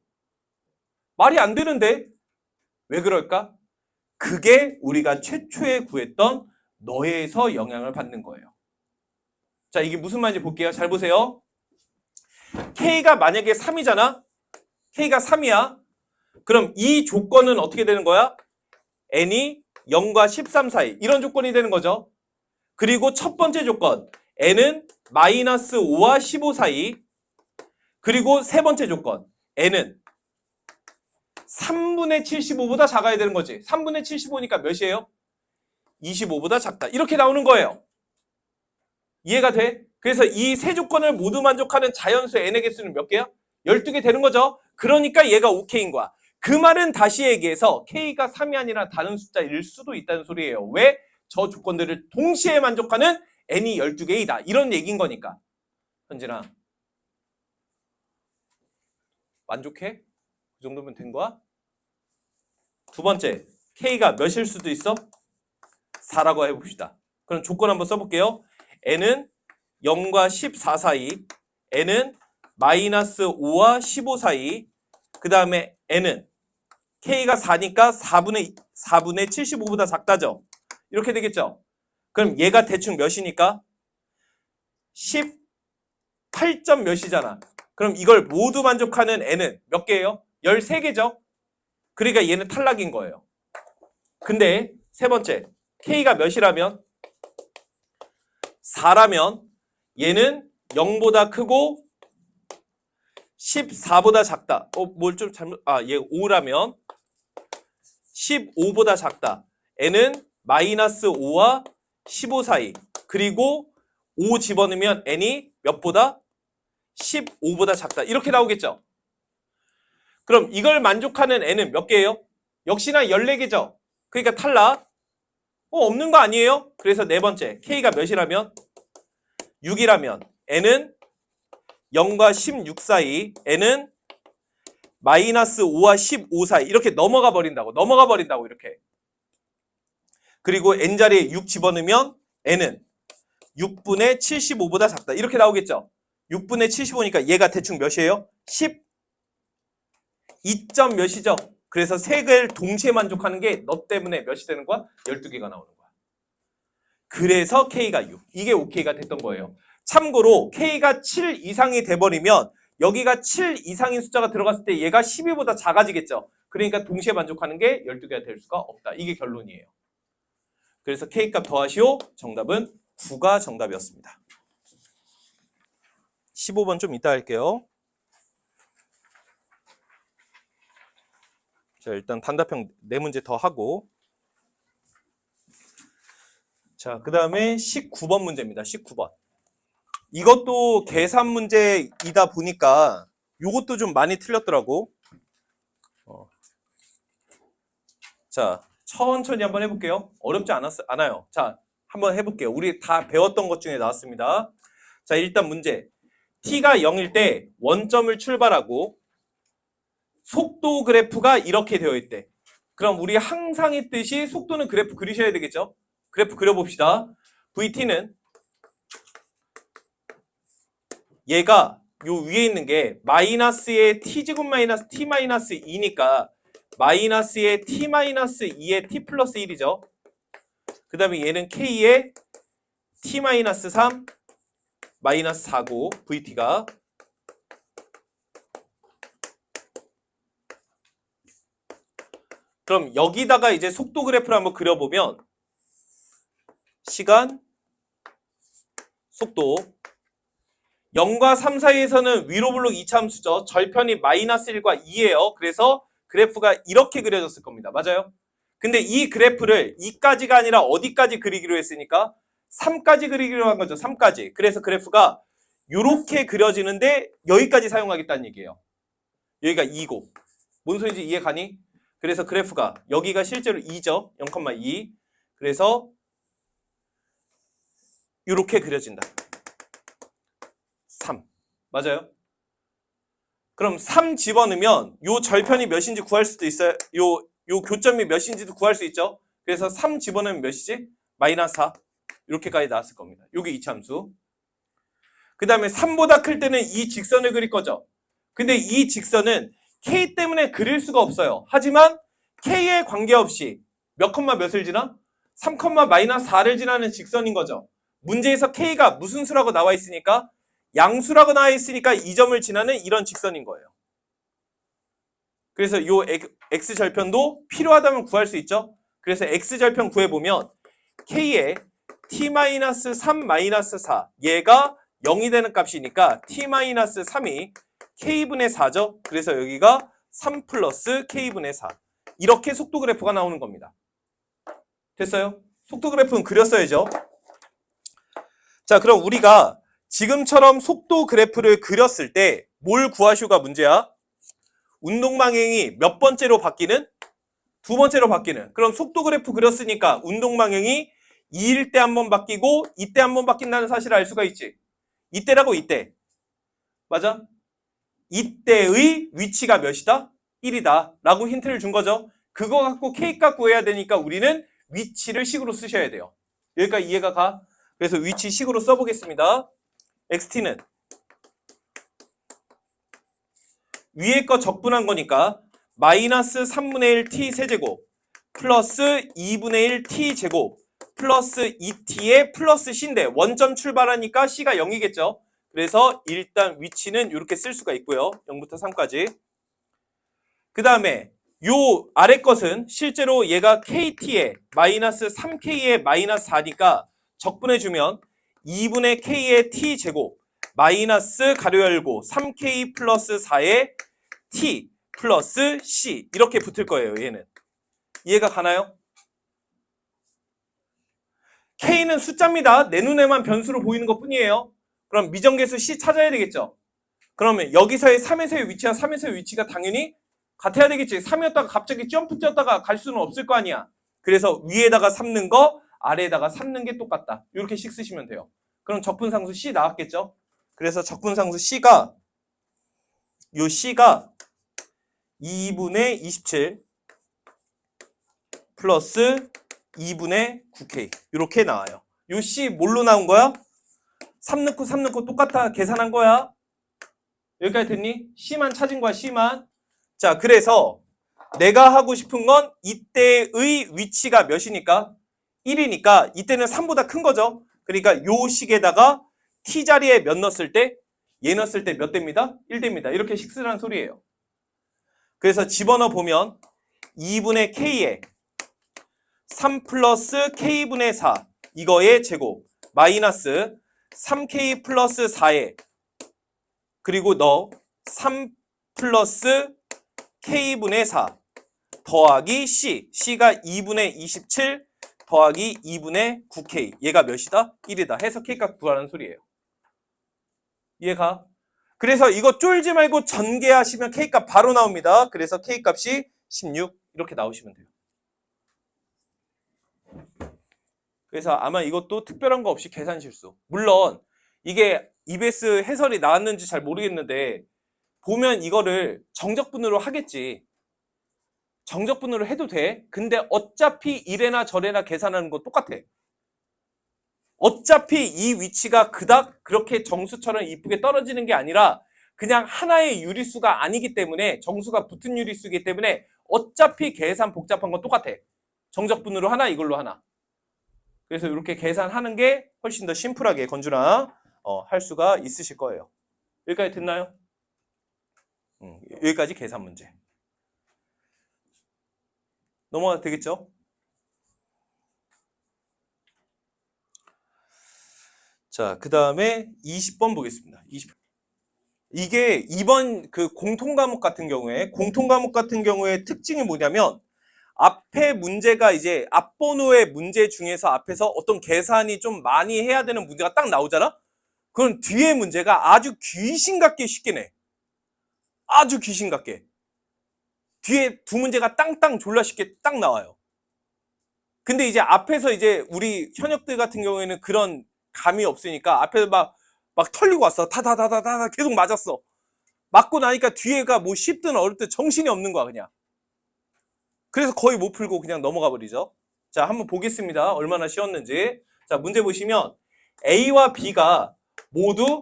말이 안 되는데? 왜 그럴까? 그게 우리가 최초에 구했던 너에서 영향을 받는 거예요. 자, 이게 무슨 말인지 볼게요. 잘 보세요. k가 만약에 3이잖아? k가 3이야. 그럼 이 조건은 어떻게 되는 거야? n이 0과 13 사이. 이런 조건이 되는 거죠. 그리고 첫 번째 조건. n은 마이너스 5와 15 사이. 그리고 세 번째 조건. n은 3분의 75보다 작아야 되는 거지. 3분의 75니까 몇이에요? 25보다 작다. 이렇게 나오는 거예요. 이해가 돼? 그래서 이 세 조건을 모두 만족하는 자연수 n의 개수는 몇 개야? 12개 되는 거죠. 그러니까 얘가 OK인 거야. 그 말은 다시 얘기해서 K가 3이 아니라 다른 숫자일 수도 있다는 소리예요. 왜? 저 조건들을 동시에 만족하는 n이 12개이다. 이런 얘기인 거니까. 현진아. 만족해? 그 정도면 된 거야? 두 번째, K가 몇일 수도 있어? 4라고 해봅시다. 그럼 조건 한번 써볼게요. n은 0과 14 사이, n은 마이너스 5와 15 사이, 그 다음에 n은 K가 4니까 4분의 75보다 작다죠? 이렇게 되겠죠? 그럼 얘가 대충 몇이니까? 18점 몇이잖아. 그럼 이걸 모두 만족하는 n은 몇 개예요? 13개죠? 그러니까 얘는 탈락인 거예요. 근데 세 번째, K가 몇이라면? 4라면 얘는 0보다 크고 14보다 작다. 뭘 좀 잘못, 얘 5라면 15보다 작다. n은 마이너스 5와 15 사이. 그리고 5 집어넣으면 n이 몇보다? 15보다 작다. 이렇게 나오겠죠? 그럼 이걸 만족하는 n은 몇 개예요? 역시나 14개죠? 그러니까 탈락. 없는 거 아니에요? 그래서 네 번째, K가 몇이라면? 6이라면 n은 0과 16 사이, n은 마이너스 5와 15 사이. 이렇게 넘어가 버린다고 이렇게. 그리고 n자리에 6 집어넣으면 n은 6분의 75보다 작다. 이렇게 나오겠죠? 6분의 75니까 얘가 대충 몇이에요? 12점 몇이죠? 그래서 세 개를 동시에 만족하는 게 너 때문에 몇이 되는 거야? 12개가 나오는 거야. 그래서 K가 6. 이게 OK가 됐던 거예요. 참고로 K가 7 이상이 돼버리면 여기가 7 이상인 숫자가 들어갔을 때 얘가 12보다 작아지겠죠. 그러니까 동시에 만족하는 게 12개가 될 수가 없다. 이게 결론이에요. 그래서 K값 더하시오. 정답은 9가 정답이었습니다. 15번 좀 이따 할게요. 자, 일단 단답형 4문제 더 하고. 자, 그 다음에 19번 문제입니다. 19번. 이것도 계산 문제이다 보니까 요것도 좀 많이 틀렸더라고. 자, 천천히 한번 해볼게요. 어렵지 않아요. 자, 한번 해볼게요. 우리 다 배웠던 것 중에 나왔습니다. 자, 일단 문제. t가 0일 때 원점을 출발하고 속도 그래프가 이렇게 되어 있대. 그럼 우리 항상 했듯이 속도는 그래프 그리셔야 되겠죠? 그래프 그려봅시다. VT는 얘가 요 위에 있는 게 마이너스의 t제곱 마이너스 t 마이너스 2니까 마이너스의 t 마이너스 2의 t 플러스 1이죠. 그 다음에 얘는 k의 t 마이너스 3 마이너스 4고 VT가 그럼 여기다가 이제 속도 그래프를 한번 그려보면 시간 속도. 0과 3 사이에서는 위로 블록 이차함수죠. 절편이 마이너스 1과 2예요. 그래서 그래프가 이렇게 그려졌을 겁니다. 맞아요? 근데 이 그래프를 2까지가 아니라 어디까지 그리기로 했으니까 3까지 그리기로 한 거죠. 3까지. 그래서 그래프가 이렇게 그려지는데 여기까지 사용하겠다는 얘기예요. 여기가 2고. 뭔 소리인지 이해 가니? 그래서 그래프가 여기가 실제로 2죠. 0,2. 그래서 이렇게 그려진다. 3. 맞아요? 그럼 3 집어넣으면 요 절편이 몇인지 구할 수도 있어요. 요 교점이 몇인지도 구할 수 있죠. 그래서 3 집어넣으면 몇이지? 마이너스 4. 이렇게까지 나왔을 겁니다. 요게 이차함수. 그 다음에 3보다 클 때는 이 직선을 그릴 거죠. 근데 이 직선은 K 때문에 그릴 수가 없어요. 하지만 K에 관계없이 몇 컴마 몇을 지나? 3 컴마 마이너스 4를 지나는 직선인 거죠. 문제에서 K가 무슨 수라고 나와 있으니까 양수라고 나와 있으니까 이 점을 지나는 이런 직선인 거예요. 그래서 요 X절편도 필요하다면 구할 수 있죠. 그래서 X절편 구해보면 K에 T-3-4 얘가 0이 되는 값이니까 T-3이 K분의 4죠. 그래서 여기가 3 플러스 K분의 4 이렇게 속도 그래프가 나오는 겁니다. 됐어요? 속도 그래프는 그렸어야죠. 자, 그럼 우리가 지금처럼 속도 그래프를 그렸을 때 뭘 구하시오가 문제야? 운동 방향이 몇 번째로 바뀌는? 두 번째로 바뀌는. 그럼 속도 그래프 그렸으니까 운동 방향이 2일 때 한 번 바뀌고 이때 한 번 바뀐다는 사실을 알 수가 있지. 이때라고 이때. 맞아? 이때의 위치가 몇이다? 1이다. 라고 힌트를 준 거죠. 그거 갖고 K값 구해야 되니까 우리는 위치를 식으로 쓰셔야 돼요. 여기까지 이해가 가? 그래서 위치 식으로 써보겠습니다. XT는 위에 거 적분한 거니까 마이너스 3분의 1 t 세제곱 플러스 2분의 1 t 제곱 플러스 2t의 플러스 c인데 원점 출발하니까 c가 0이겠죠. 그래서 일단 위치는 이렇게 쓸 수가 있고요. 0부터 3까지. 그 다음에 요 아래 것은 실제로 얘가 kt에 마이너스 3k에 마이너스 4니까 적분해주면 2분의 k의 t 제곱 마이너스 가로 열고 3k 플러스 4의 t 플러스 c 이렇게 붙을 거예요. 얘는 이해가 가나요? k는 숫자입니다. 내 눈에만 변수로 보이는 것 뿐이에요. 그럼 미정계수 c 찾아야 되겠죠. 그러면 여기서의 3에서의 위치와 3에서의 위치가 당연히 같아야 되겠지. 3이었다가 갑자기 점프 뛰었다가 갈 수는 없을 거 아니야. 그래서 위에다가 3 넣은 거 아래에다가 3 넣은 게 똑같다. 이렇게 식 쓰시면 돼요. 그럼 적분상수 c 나왔겠죠. 그래서 적분상수 c가 요 c가 2분의 27 플러스 2분의 9k 이렇게 나와요. 요 c 뭘로 나온 거야? 3 넣고 3 넣고 똑같아. 계산한 거야. 여기까지 됐니? c만 찾은 거야. c만. 자, 그래서 내가 하고 싶은 건 이때의 위치가 몇이니까? 1이니까 이때는 3보다 큰 거죠. 그러니까 요 식에다가 t 자리에 몇 넣었을 때? 얘 넣었을 때 몇 됩니다? 1됩니다. 이렇게 식쓰라는 소리예요. 그래서 집어넣어 보면 2분의 k에 3 플러스 k분의 4 이거의 제곱 마이너스 3k 플러스 4에 그리고 너 3 플러스 k분의 4 더하기 c가 2분의 27 더하기 2분의 9k 얘가 몇이다? 1이다 해서 k값 구하라는 소리예요. 이해가? 그래서 이거 쫄지 말고 전개하시면 k값 바로 나옵니다. 그래서 k값이 16 이렇게 나오시면 돼요. 그래서 아마 이것도 특별한 거 없이 계산 실수. 물론 이게 EBS 해설이 나왔는지 잘 모르겠는데 보면 이거를 정적분으로 하겠지. 정적분으로 해도 돼. 근데 어차피 이래나 저래나 계산하는 거 똑같아. 어차피 이 위치가 그닥 그렇게 정수처럼 이쁘게 떨어지는 게 아니라 그냥 하나의 유리수가 아니기 때문에 정수가 붙은 유리수이기 때문에 어차피 계산 복잡한 건 똑같아. 정적분으로 하나 이걸로 하나. 그래서 이렇게 계산하는 게 훨씬 더 심플하게 건준아 할 수가 있으실 거예요. 여기까지 됐나요? 여기까지 계산 문제. 넘어가도 되겠죠? 자, 그 다음에 20번 보겠습니다. 20. 이게 이번 그 공통과목 같은 경우에 특징이 뭐냐면 앞에 문제가 이제 앞번호의 문제 중에서 앞에서 어떤 계산이 좀 많이 해야 되는 문제가 딱 나오잖아? 그럼 뒤에 문제가 아주 귀신 같게 쉽게 내. 아주 귀신 같게. 뒤에 두 문제가 땅땅 졸라 쉽게 딱 나와요. 근데 이제 앞에서 이제 우리 현역들 같은 경우에는 그런 감이 없으니까 앞에서 막 털리고 왔어. 다다다다다 계속 맞았어. 맞고 나니까 뒤에가 뭐 쉽든 어렵든 정신이 없는 거야, 그냥. 그래서 거의 못 풀고 그냥 넘어가 버리죠. 자, 한번 보겠습니다. 얼마나 쉬웠는지. 자, 문제 보시면 A와 B가 모두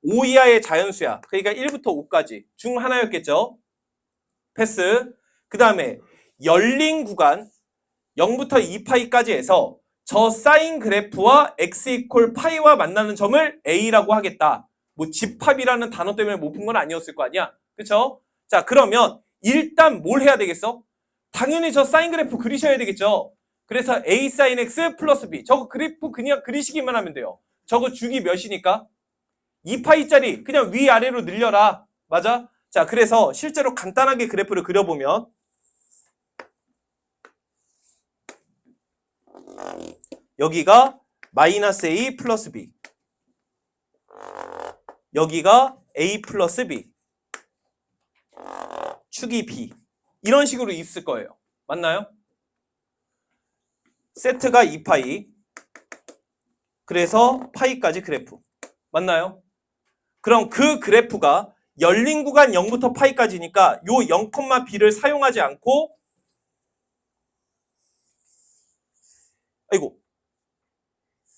5 이하의 자연수야. 그러니까 1부터 5까지 중 하나였겠죠. 패스. 그 다음에 열린 구간 0부터 2파이까지 해서 저 사인 그래프와 x 이퀄 파이와 만나는 점을 A라고 하겠다. 뭐 집합이라는 단어 때문에 못 푼 건 아니었을 거 아니야. 그쵸? 자, 그러면 일단 뭘 해야 되겠어? 당연히 저 사인 그래프 그리셔야 되겠죠. 그래서 A 사인 X 플러스 B. 저거 그래프 그냥 그리시기만 하면 돼요. 저거 주기 몇이니까? 2파이짜리 그냥 위아래로 늘려라. 맞아? 자, 그래서 실제로 간단하게 그래프를 그려보면 여기가 마이너스 A 플러스 B, 여기가 A 플러스 B, 축이 B, 이런 식으로 있을 거예요. 맞나요? 세트가 2파이, 그래서 파이까지 그래프. 맞나요? 그럼 그 그래프가 열린 구간 0부터 파이까지니까 요 0, B를 사용하지 않고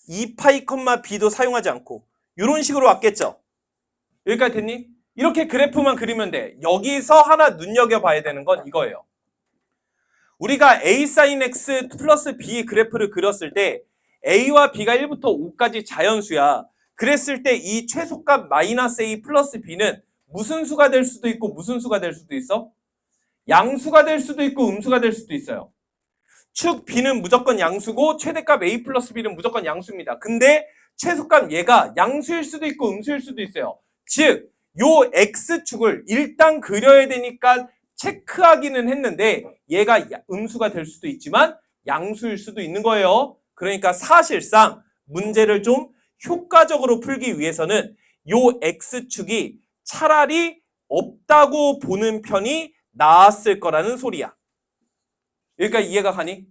2파이, B도 사용하지 않고 이런 식으로 왔겠죠. 여기까지 됐니? 이렇게 그래프만 그리면 돼. 여기서 하나 눈여겨봐야 되는 건 이거예요. 우리가 A sin X 플러스 B 그래프를 그렸을 때 A와 B가 1부터 5까지 자연수야. 그랬을 때 이 최소값 마이너스 A 플러스 B는 무슨 수가 될 수도 있고 무슨 수가 될 수도 있어? 양수가 될 수도 있고 음수가 될 수도 있어요. 축 B는 무조건 양수고 최대값 A 플러스 B는 무조건 양수입니다. 근데 최소값 얘가 양수일 수도 있고 음수일 수도 있어요. 즉, 요 X축을 일단 그려야 되니까 체크하기는 했는데 얘가 음수가 될 수도 있지만 양수일 수도 있는 거예요. 그러니까 사실상 문제를 좀 효과적으로 풀기 위해서는 요 X축이 차라리 없다고 보는 편이 나았을 거라는 소리야. 여기까지 이해가 가니?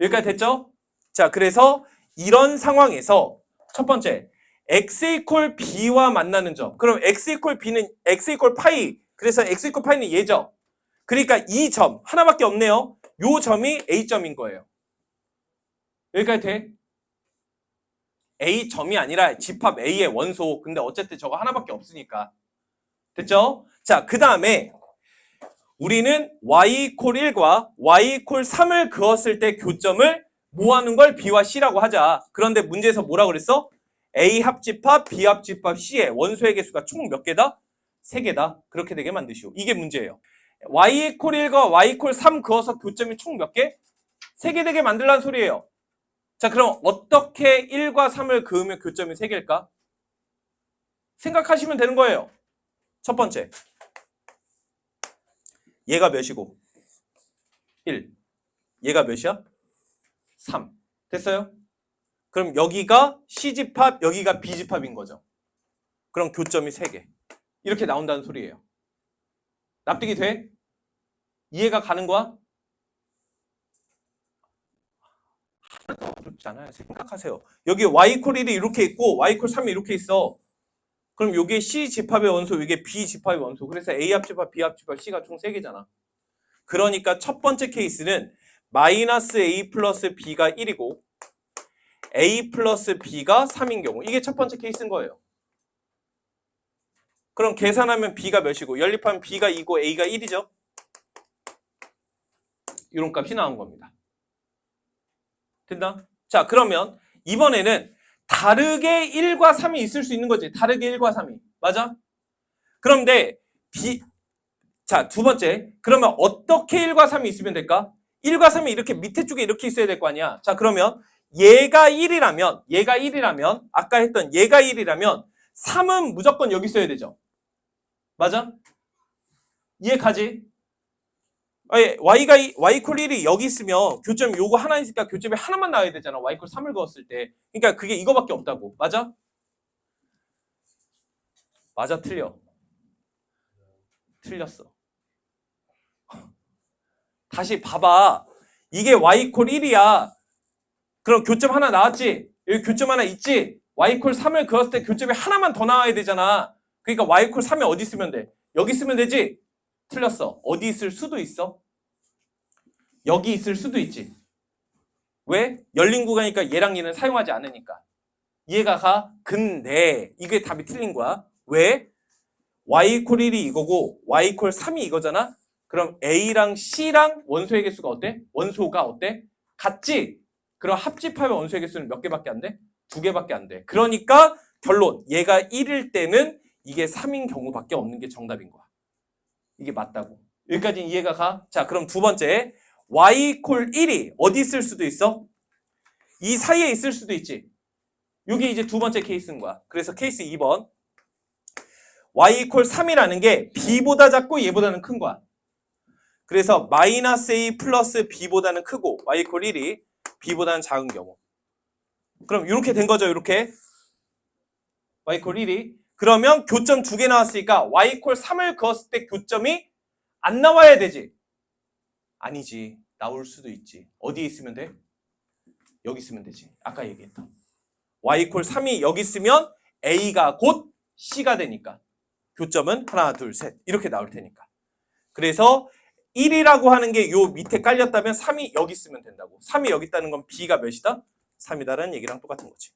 여기까지 됐죠? 자, 그래서 이런 상황에서 첫 번째 x 이퀄 b와 만나는 점. 그럼 x 이퀄 b는 x 이퀄 파이. 그래서 x 이퀄 파이는 얘죠. 그러니까 이 점 하나밖에 없네요. 요 점이 a점인 거예요. 여기까지 돼? a점이 아니라 집합 a의 원소. 근데 어쨌든 저거 하나밖에 없으니까. 됐죠? 자, 그 다음에 우리는 y 이퀄 1과 y 이퀄 3을 그었을 때 교점을 모아놓은 걸 b와 c라고 하자. 그런데 문제에서 뭐라고 그랬어? A 합집합, B 합집합, C의 원소의 개수가 총 몇 개다? 3개다. 그렇게 되게 만드시오. 이게 문제예요. y 이퀄 1과 y 이퀄 3 그어서 교점이 총 몇 개? 3개 되게 만들라는 소리예요. 자, 그럼 어떻게 1과 3을 그으면 교점이 3개일까? 생각하시면 되는 거예요. 첫 번째, 얘가 몇이고 1, 얘가 몇이야? 3. 됐어요? 그럼 여기가 C집합, 여기가 B집합인 거죠. 그럼 교점이 3개. 이렇게 나온다는 소리예요. 납득이 돼? 이해가 가는 거야? 하나도 어렵지 않아요. 생각하세요. 여기 Y 이퀄 1이 이렇게 있고 Y 이퀄 3이 이렇게 있어. 그럼 이게 C집합의 원소, 이게 B집합의 원소. 그래서 A 합집합, B 합집합, C가 총 3개잖아. 그러니까 첫 번째 케이스는 마이너스 A 플러스 B가 1이고 A 플러스 B가 3인 경우. 이게 첫 번째 케이스인 거예요. 그럼 계산하면 B가 몇이고 연립하면 B가 2고 A가 1이죠. 이런 값이 나온 겁니다. 됐나? 자, 그러면 이번에는 다르게 1과 3이 있을 수 있는 거지. 다르게 1과 3이. 맞아? 그런데 자, 두 번째. 그러면 어떻게 1과 3이 있으면 될까? 1과 3이 이렇게 밑에 쪽에 이렇게 있어야 될 거 아니야. 자, 그러면 얘가 1이라면 아까 했던 얘가 1이라면 3은 무조건 여기 있어야 되죠. 맞아? 이해 가지? y 콜 1이 여기 있으면 교점 요거 하나 있으니까 교점이 하나만 나와야 되잖아. y 콜 3을 그었을 때. 그러니까 그게 이거밖에 없다고. 맞아? 맞아, 틀려. 틀렸어. 다시 봐봐. 이게 y 콜 1이야. 그럼 교점 하나 나왔지? 여기 교점 하나 있지? y 콜 3을 그었을 때 교점이 하나만 더 나와야 되잖아. 그러니까 y 콜 3이 어디 있으면 돼? 여기 있으면 되지? 틀렸어. 어디 있을 수도 있어? 여기 있을 수도 있지. 왜? 열린 구간이니까 얘랑 얘는 사용하지 않으니까. 이해가 가? 근데 이게 답이 틀린 거야. 왜? y 콜 1이 이거고 y 콜 3이 이거잖아? 그럼 A랑 C랑 원소의 개수가 어때? 원소가 어때? 같지? 그럼 합집하면 원소의 개수는 몇 개밖에 안 돼? 2개밖에 안 돼. 그러니까 결론, 얘가 1일 때는 이게 3인 경우밖에 없는 게 정답인 거야. 이게 맞다고. 여기까지 이해가 가? 자, 그럼 두 번째, y 콜 1이 어디 있을 수도 있어? 이 사이에 있을 수도 있지. 이게 이제 두 번째 케이스인 거야. 그래서 케이스 2번. y 콜 3이라는 게 b보다 작고 얘보다는 큰 거야. 그래서 마이너스 a 플러스 b보다는 크고 y 콜 1이 b보다는 작은 경우. 그럼 이렇게 된 거죠. 이렇게. y 콜 1이. 그러면 교점 2개 나왔으니까 y 콜 3을 그었을 때 교점이 안 나와야 되지. 아니지. 나올 수도 있지. 어디에 있으면 돼? 여기 있으면 되지. 아까 얘기했던. y 콜 3이 여기 있으면 a가 곧 c가 되니까. 교점은 하나, 둘, 셋 이렇게 나올 테니까. 그래서 1이라고 하는 게 요 밑에 깔렸다면 3이 여기 있으면 된다고. 3이 여기 있다는 건 b가 몇이다? 3이다라는 얘기랑 똑같은 거지.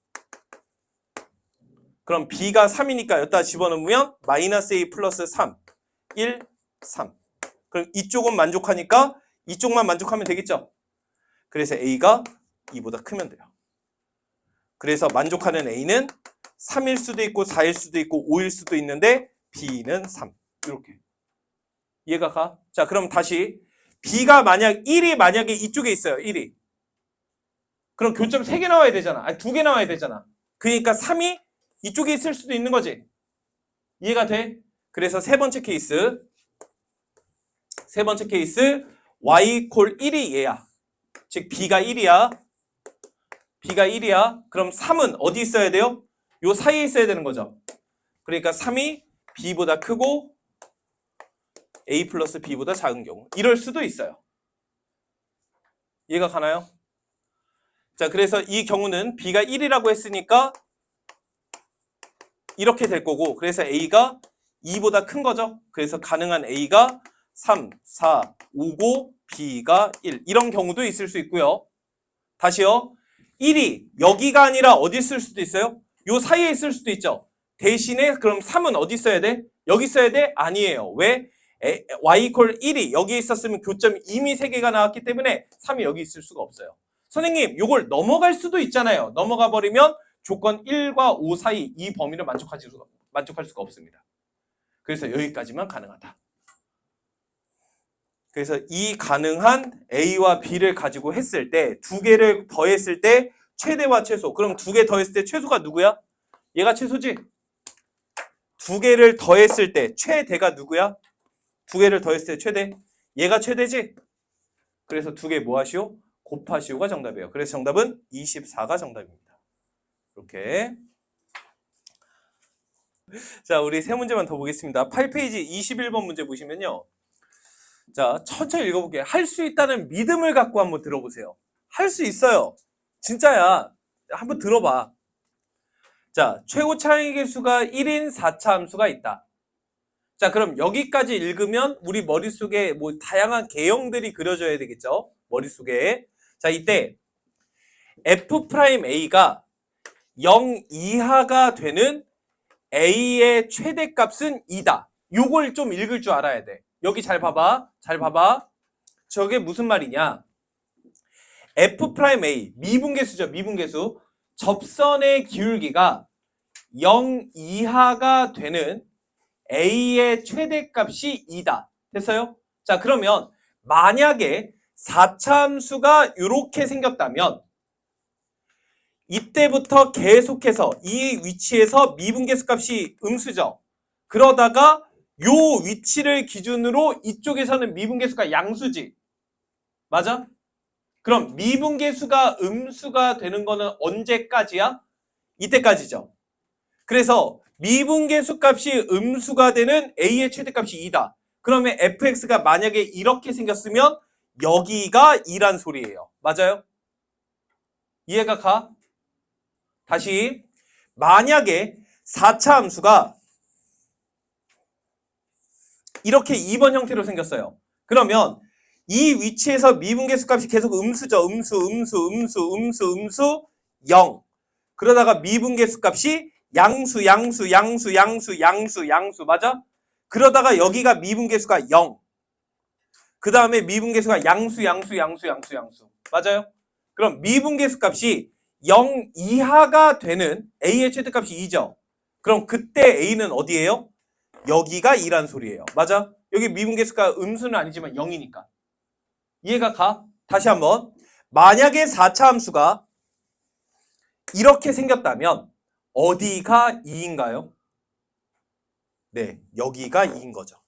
그럼 b가 3이니까 여기다 집어넣으면 마이너스 a 플러스 3, 1, 3. 그럼 이쪽은 만족하니까 이쪽만 만족하면 되겠죠? 그래서 a가 2보다 크면 돼요. 그래서 만족하는 a는 3일 수도 있고 4일 수도 있고 5일 수도 있는데 b는 3. 이렇게. 이해가 가? 자, 그럼 다시 b가 만약 1이 만약에 이쪽에 있어요. 1이. 그럼 교점 3개 나와야 되잖아. 아니 2개 나와야 되잖아. 그러니까 3이 이쪽에 있을 수도 있는 거지. 이해가 돼? 그래서 세 번째 케이스. 세 번째 케이스 y 콜 1이 얘야. 즉 b가 1이야. b가 1이야. 그럼 3은 어디 있어야 돼요? 요 사이에 있어야 되는 거죠. 그러니까 3이 b보다 크고 a 플러스 b보다 작은 경우. 이럴 수도 있어요. 이해가 가나요? 자, 그래서 이 경우는 b가 1이라고 했으니까 이렇게 될 거고, 그래서 a가 2보다 큰 거죠. 그래서 가능한 a가 3, 4, 5고 b가 1. 이런 경우도 있을 수 있고요. 다시요. 1이 여기가 아니라 어디 있을 수도 있어요? 요 사이에 있을 수도 있죠. 대신에 그럼 3은 어디 있어야 돼? 여기 있어야 돼? 아니에요. 왜? y 콜 1이 여기에 있었으면 교점이 이미 3개가 나왔기 때문에 3이 여기 있을 수가 없어요. 선생님, 요걸 넘어갈 수도 있잖아요. 넘어가 버리면 조건 1과 5 사이 이 범위를 만족할 수가 없습니다. 그래서 여기까지만 가능하다. 그래서 이 가능한 A와 B를 가지고 했을 때 2개를 더했을 때 최대와 최소. 그럼 2개 더했을 때 최소가 누구야? 얘가 최소지? 2개를 더했을 때 최대가 누구야? 2개를 더했을 때 최대? 얘가 최대지? 그래서 2개 뭐 하시오? 곱하시오가 정답이에요. 그래서 정답은 24가 정답입니다. 이렇게. 자, 우리 세 문제만 더 보겠습니다. 8페이지 21번 문제 보시면요. 자, 천천히 읽어볼게요. 할 수 있다는 믿음을 갖고 한번 들어보세요. 할 수 있어요. 진짜야. 한번 들어봐. 자, 최고 차항의 개수가 1인 4차 함수가 있다. 자, 그럼 여기까지 읽으면 우리 머릿속에 뭐 다양한 개형들이 그려져야 되겠죠? 머릿속에. 자, 이때 f'a가 0 이하가 되는 a의 최대값은 2다. 요걸 좀 읽을 줄 알아야 돼. 여기 잘 봐봐. 잘 봐봐. 저게 무슨 말이냐? f'A, 미분계수죠. 미분계수. 접선의 기울기가 0 이하가 되는 a의 최대값이 2다. 됐어요? 자, 그러면 만약에 4차 함수가 이렇게 생겼다면 이때부터 계속해서 이 위치에서 미분계수 값이 음수죠. 그러다가 요 위치를 기준으로 이쪽에서는 미분계수가 양수지. 맞아? 그럼 미분계수가 음수가 되는 거는 언제까지야? 이때까지죠. 그래서 미분계수 값이 음수가 되는 a의 최대값이 2다. 그러면 fx가 만약에 이렇게 생겼으면 여기가 2란 소리예요. 맞아요? 이해가 가? 다시 만약에 4차 함수가 이렇게 2번 형태로 생겼어요. 그러면 이 위치에서 미분계수 값이 계속 음수죠. 음수 0. 그러다가 미분계수 값이 양수 맞아? 그러다가 여기가 미분계수가 0. 그 다음에 미분계수가 양수 맞아요? 그럼 미분계수 값이 0 이하가 되는 a의 최대값이 2죠. 그럼 그때 a는 어디예요? 여기가 2란 소리예요. 맞아? 여기 미분계수가 음수는 아니지만 0이니까. 이해가 가? 다시 한번. 만약에 4차 함수가 이렇게 생겼다면 어디가 2인가요? 네, 여기가 2인 거죠.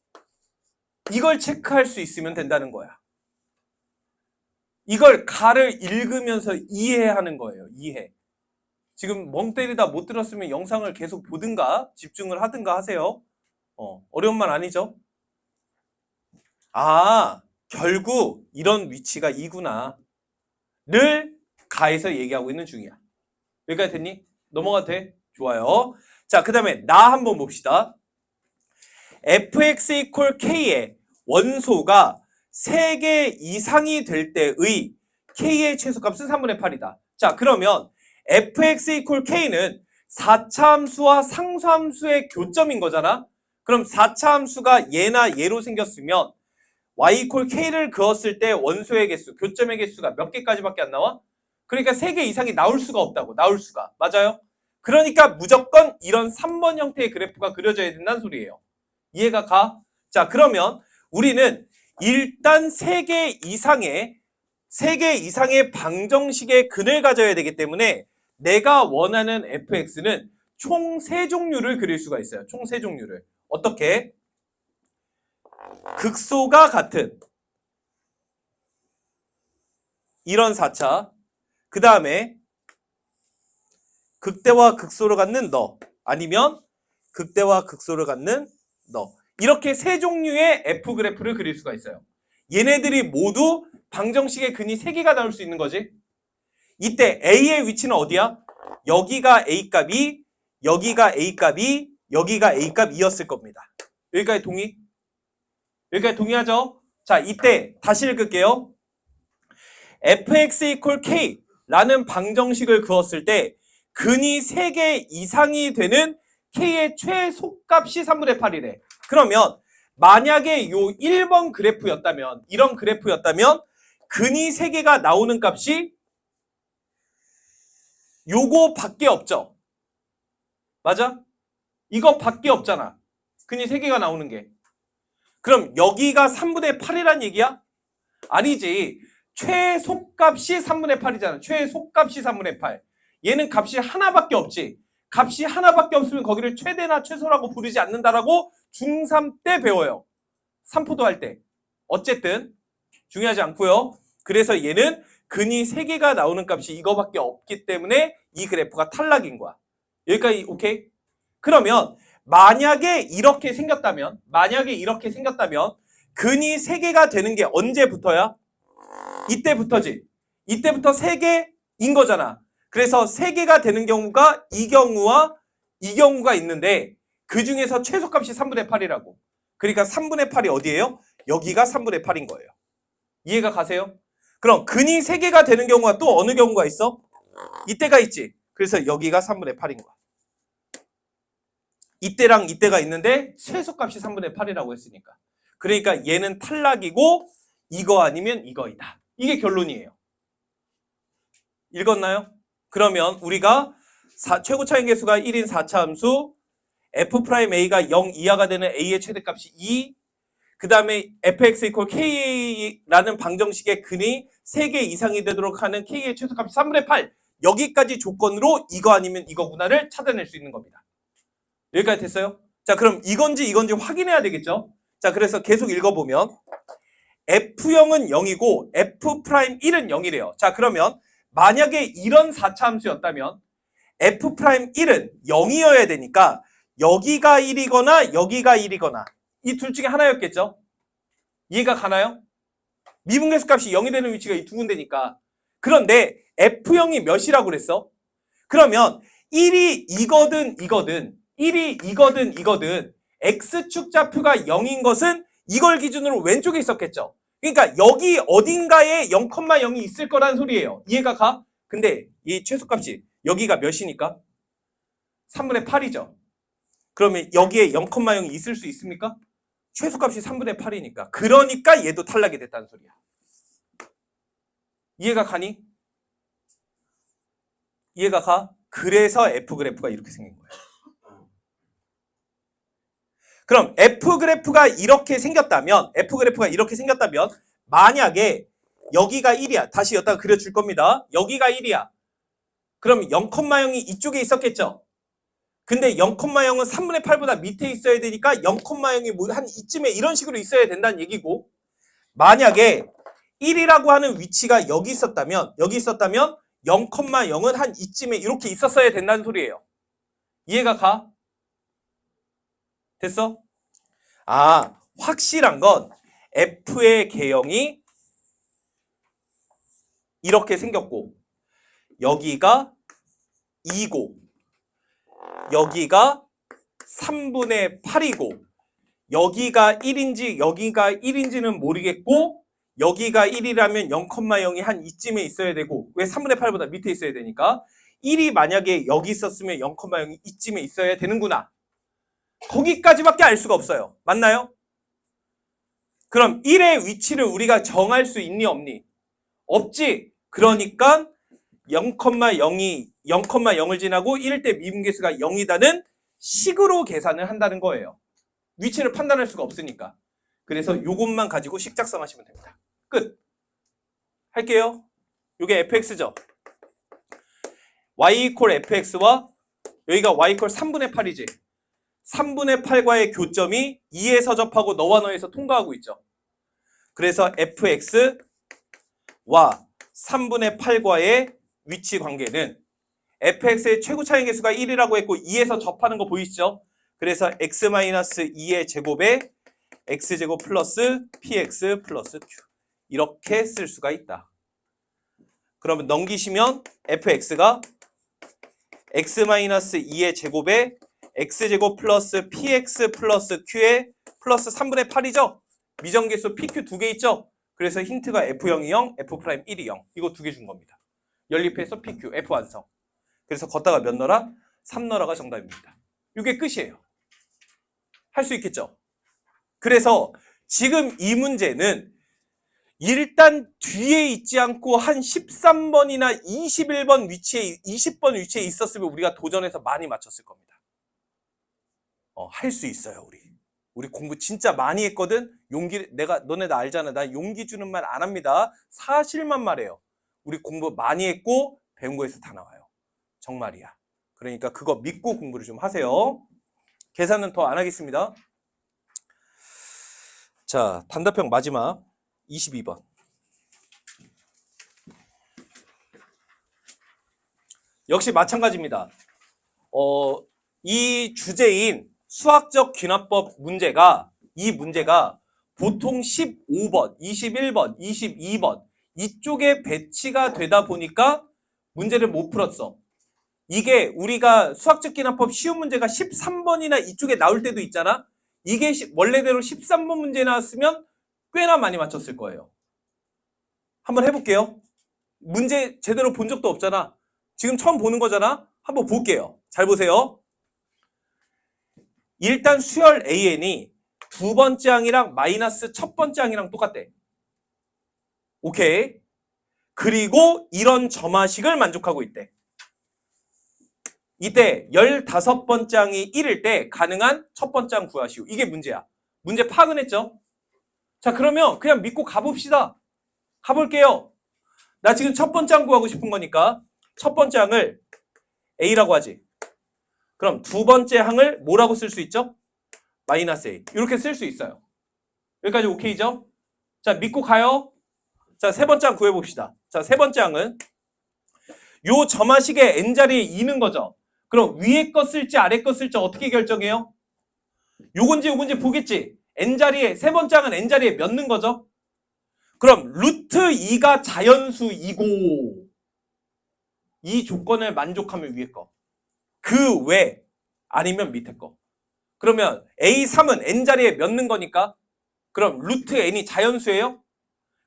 이걸 체크할 수 있으면 된다는 거야. 이걸 가를 읽으면서 이해하는 거예요. 이해. 지금 멍 때리다 못 들었으면 영상을 계속 보든가 집중을 하든가 하세요. 어려운 말 아니죠? 아, 결국 이런 위치가 2구나 를 가에서 얘기하고 있는 중이야. 여기까지 됐니? 넘어가도 돼? 좋아요. 자, 그 다음에 나 한번 봅시다. fx equal k의 원소가 3개 이상이 될 때의 k의 최소값은 3분의 8이다. 자, 그러면 fx equal k는 4차 함수와 상수함수의 교점인 거잖아. 그럼 4차 함수가 얘나 얘로 생겼으면 y equal k를 그었을 때 원소의 개수, 교점의 개수가 몇 개까지밖에 안 나와? 그러니까 3개 이상이 나올 수가 없다고. 나올 수가. 맞아요? 그러니까 무조건 이런 3번 형태의 그래프가 그려져야 된다는 소리예요. 이해가 가? 자, 그러면 우리는 일단 3개 이상의 방정식의 근을 가져야 되기 때문에 내가 원하는 fx는 총 3종류를 그릴 수가 있어요. 총 3종류를. 어떻게? 극소가 같은 이런 4차, 그 다음에 극대와 극소를 갖는 너, 아니면 극대와 극소를 갖는 너. 이렇게 3종류의 f 그래프를 그릴 수가 있어요. 얘네들이 모두 방정식의 근이 3개가 나올 수 있는 거지. 이때 a의 위치는 어디야? 여기가 a값이, 여기가 a값이, 여기가 a값이었을 겁니다. 여기까지 동의? 여기까지 동의하죠? 자, 이때 다시 읽을게요. fx equal k 라는 방정식을 그었을 때 근이 3개 이상이 되는 k의 최소값이 3분의 8이래. 그러면 만약에 요 1번 그래프였다면, 이런 그래프였다면 근이 3개가 나오는 값이 요거밖에 없죠. 맞아? 이거밖에 없잖아. 근이 3개가 나오는 게. 그럼 여기가 3분의 8이란 얘기야? 아니지. 최소값이 3분의 8이잖아. 최소값이 3분의 8. 얘는 값이 하나밖에 없지. 값이 하나밖에 없으면 거기를 최대나 최소라고 부르지 않는다라고 중3 때 배워요. 삼포도 할 때. 어쨌든 중요하지 않고요. 그래서 얘는 근이 3개가 나오는 값이 이거밖에 없기 때문에 이 그래프가 탈락인 거야. 여기까지 오케이? 그러면 만약에 이렇게 생겼다면 근이 3개가 되는 게 언제부터야? 이때부터지. 이때부터 3개인 거잖아. 그래서 3개가 되는 경우가 이 경우와 이 경우가 있는데 그 중에서 최소값이 3분의 8이라고. 그러니까 3분의 8이 어디예요? 여기가 3분의 8인 거예요. 이해가 가세요? 그럼 근이 3개가 되는 경우가 또 어느 경우가 있어? 이때가 있지. 그래서 여기가 3분의 8인 거야. 이때랑 이때가 있는데 최소값이 3분의 8이라고 했으니까. 그러니까 얘는 탈락이고 이거 아니면 이거이다. 이게 결론이에요. 읽었나요? 그러면 우리가 최고 차이 계수가 1인 4차 함수 f'a가 0 이하가 되는 a의 최대값이 2, 그 다음에 fx equal k라는 방정식의 근이 3개 이상이 되도록 하는 k의 최소값이 3분의 8. 여기까지 조건으로 이거 아니면 이거구나를 찾아낼 수 있는 겁니다. 여기까지 됐어요? 자, 그럼 이건지 확인해야 되겠죠? 자, 그래서 계속 읽어보면 F형은 0이고 F'1은 0이래요. 자, 그러면 만약에 이런 4차 함수였다면 F'1은 0이어야 되니까 여기가 1이거나 여기가 1이거나 이 둘 중에 하나였겠죠? 이해가 가나요? 미분계수 값이 0이 되는 위치가 이 두 군데니까. 그런데 F형이 몇이라고 그랬어? 그러면 1이 이거든 1이 이거든 X축 좌표가 0인 것은 이걸 기준으로 왼쪽에 있었겠죠. 그러니까 여기 어딘가에 0,0이 있을 거란 소리예요. 이해가 가? 근데 이 최소값이 여기가 몇이니까? 3분의 8이죠. 그러면 여기에 0,0이 있을 수 있습니까? 최소값이 3분의 8이니까. 그러니까 얘도 탈락이 됐다는 소리야. 이해가 가니? 이해가 가? 그래서 F그래프가 이렇게 생긴 거예요. 그럼 F그래프가 이렇게 생겼다면 만약에 여기가 1이야. 다시 여기다가 그려줄 겁니다. 여기가 1이야. 그럼 0,0이 이쪽에 있었겠죠? 근데 0,0은 3분의 8보다 밑에 있어야 되니까 0,0이 뭐 한 이쯤에 이런 식으로 있어야 된다는 얘기고, 만약에 1이라고 하는 위치가 여기 있었다면 0,0은 한 이쯤에 이렇게 있었어야 된다는 소리예요. 이해가 가? 됐어? 아, 확실한 건 F의 개형이 이렇게 생겼고 여기가 2고 여기가 3분의 8이고 여기가 1인지 여기가 1인지는 모르겠고 여기가 1이라면 0,0이 한 이쯤에 있어야 되고, 왜 3분의 8보다 밑에 있어야 되니까 1이 만약에 여기 있었으면 0,0이 이쯤에 있어야 되는구나. 거기까지밖에 알 수가 없어요. 맞나요? 그럼 1의 위치를 우리가 정할 수 있니 없니? 없지. 그러니까 0,0을 지나고 1일 때 미분계수가 0이다는 식으로 계산을 한다는 거예요. 위치를 판단할 수가 없으니까. 그래서 이것만 가지고 식 작성하시면 됩니다. 끝. 할게요. 이게 fx죠. y 이퀄 fx와 여기가 y 이퀄 3분의 8이지. 3분의 8과의 교점이 2에서 접하고 너와 너에서 통과하고 있죠. 그래서 fx와 3분의 8과의 위치 관계는 fx의 최고 차이계수가 1이라고 했고 2에서 접하는 거 보이시죠? 그래서 x-2의 제곱에 x제곱 플러스 px 플러스 q 이렇게 쓸 수가 있다. 그러면 넘기시면 fx가 x-2의 제곱에 x제곱 플러스 px 플러스 q에 플러스 3분의 8이죠? 미정계수 pq 두 개 있죠? 그래서 힌트가 f0이 0, f'1이 0 이거 두 개 준 겁니다. 연립해서 pq, f 완성. 그래서 걷다가 몇 넣어라? 3 넣어라가 정답입니다. 이게 끝이에요. 할 수 있겠죠? 그래서 지금 이 문제는 일단 뒤에 있지 않고 한 13번이나 21번 위치에 20번 위치에 있었으면 우리가 도전해서 많이 맞췄을 겁니다. 할 수 있어요. 우리 공부 진짜 많이 했거든. 너네 나 알잖아. 나 용기 주는 말 안 합니다. 사실만 말해요. 우리 공부 많이 했고 배운 거에서 다 나와요. 정말이야. 그러니까 그거 믿고 공부를 좀 하세요. 계산은 더 안 하겠습니다. 자, 단답형 마지막 22번. 역시 마찬가지입니다. 이 주제인 수학적 귀납법 문제가 보통 15번, 21번, 22번 이쪽에 배치가 되다 보니까 문제를 못 풀었어. 이게 우리가 수학적 귀납법 쉬운 문제가 13번이나 이쪽에 나올 때도 있잖아. 이게 원래대로 13번 문제 나왔으면 꽤나 많이 맞췄을 거예요. 한번 해볼게요. 문제 제대로 본 적도 없잖아. 지금 처음 보는 거잖아. 한번 볼게요. 잘 보세요. 일단 수열 AN이 두 번째 항이랑 마이너스 첫 번째 항이랑 똑같대. 오케이. 그리고 이런 점화식을 만족하고 있대. 이때 15번째 항이 1일 때 가능한 첫 번째 항 구하시오. 이게 문제야. 문제 파악은 했죠? 자, 그러면 그냥 믿고 가봅시다. 가볼게요. 나 지금 첫 번째 항 구하고 싶은 거니까 첫 번째 항을 A라고 하지. 그럼 두 번째 항을 뭐라고 쓸 수 있죠? 마이너스 A. 이렇게 쓸 수 있어요. 여기까지 오케이죠? 자, 믿고 가요. 자, 세 번째 항 구해봅시다. 자, 세 번째 항은 요 점화식의 n자리에 2는 거죠. 그럼 위에 거 쓸지 아래 거 쓸지 어떻게 결정해요? 요건지 보겠지? n자리에, 세 번째 항은 n자리에 몇 는 거죠? 그럼 루트 2가 자연수이고 이 조건을 만족하면 위에 거. 그 외 아니면 밑에 거. 그러면 A3은 n자리에 몇 는 거니까 그럼 루트 n이 자연수예요?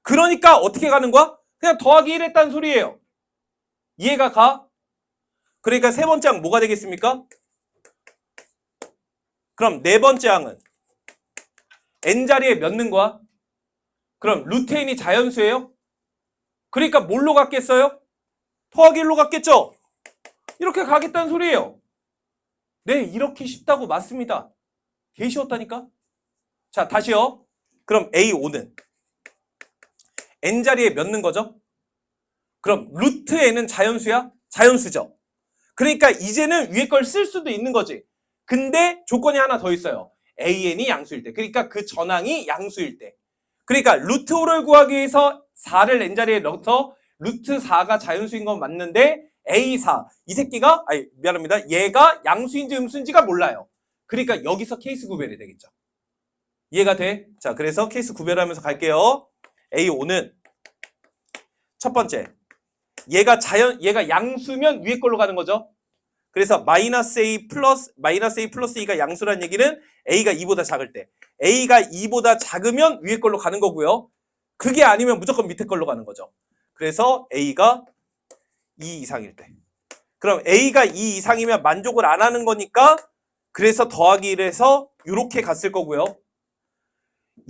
그러니까 어떻게 가는 거야? 그냥 더하기 1 했다는 소리예요. 이해가 가? 그러니까 세 번째 항 뭐가 되겠습니까? 그럼 네 번째 항은 n자리에 몇 는 거야? 그럼 루트 n이 자연수예요? 그러니까 뭘로 갔겠어요? 더하기 1로 갔겠죠? 이렇게 가겠다는 소리예요. 네, 이렇게 쉽다고 맞습니다. 개 쉬웠다니까? 자, 다시요. 그럼 A5는 n자리에 몇 는 거죠? 그럼 루트 n은 자연수야? 자연수죠. 그러니까 이제는 위에 걸 쓸 수도 있는 거지. 근데 조건이 하나 더 있어요. an이 양수일 때. 그러니까 그 전항이 양수일 때. 그러니까 루트 5를 구하기 위해서 4를 n자리에 넣어서 루트 4가 자연수인 건 맞는데 A4 이 새끼가 미안합니다. 얘가 양수인지 음수인지가 몰라요. 그러니까 여기서 케이스 구별이 되겠죠. 이해가 돼? 자, 그래서 케이스 구별하면서 갈게요. A5는 첫 번째 얘가 양수면 위에 걸로 가는 거죠. 그래서 마이너스 A 플러스 2가 양수란 얘기는 A가 2보다 작을 때 A가 2보다 작으면 위에 걸로 가는 거고요. 그게 아니면 무조건 밑에 걸로 가는 거죠. 그래서 A가 2 이상일 때. 그럼 A가 2 이상이면 만족을 안 하는 거니까 그래서 더하기 1해서 이렇게 갔을 거고요.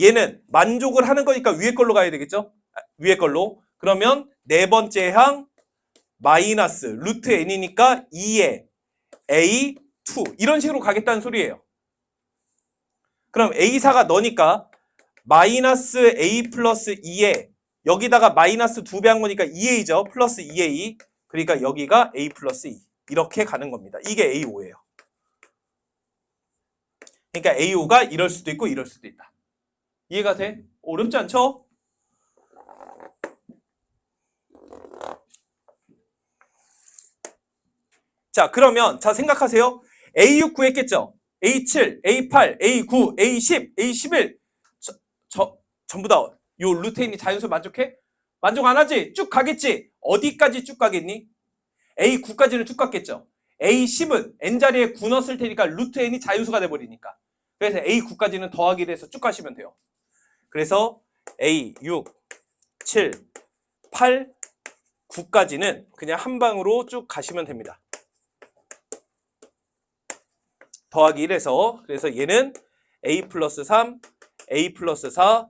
얘는 만족을 하는 거니까 위에 걸로 가야 되겠죠? 위에 걸로. 그러면 네 번째 항 마이너스 루트 n이니까 2에 A2 이런 식으로 가겠다는 소리예요. 그럼 A4가 너니까 마이너스 A 플러스 2에 여기다가 마이너스 2배 한 거니까 2A죠. 플러스 2A. 그러니까 여기가 A 플러스 2. 이렇게 가는 겁니다. 이게 A5예요. 그러니까 A5가 이럴 수도 있고 이럴 수도 있다. 이해가 돼? 어렵지 않죠? 자, 그러면 자 생각하세요. A6 구했겠죠? A7, A8, A9, A10, A11 전부 다 요 루트 n이 자연수 만족해? 만족 안 하지? 쭉 가겠지? 어디까지 쭉 가겠니? A9까지는 쭉 갔겠죠? A10은 n자리에 9 넣었을 테니까 루트 n이 자연수가 돼버리니까. 그래서 A9까지는 더하기 해서 쭉 가시면 돼요. 그래서 A6, 7, 8, 9까지는 그냥 한 방으로 쭉 가시면 됩니다. 더하기 1해서 그래서 얘는 A 플러스 3, A 플러스 4,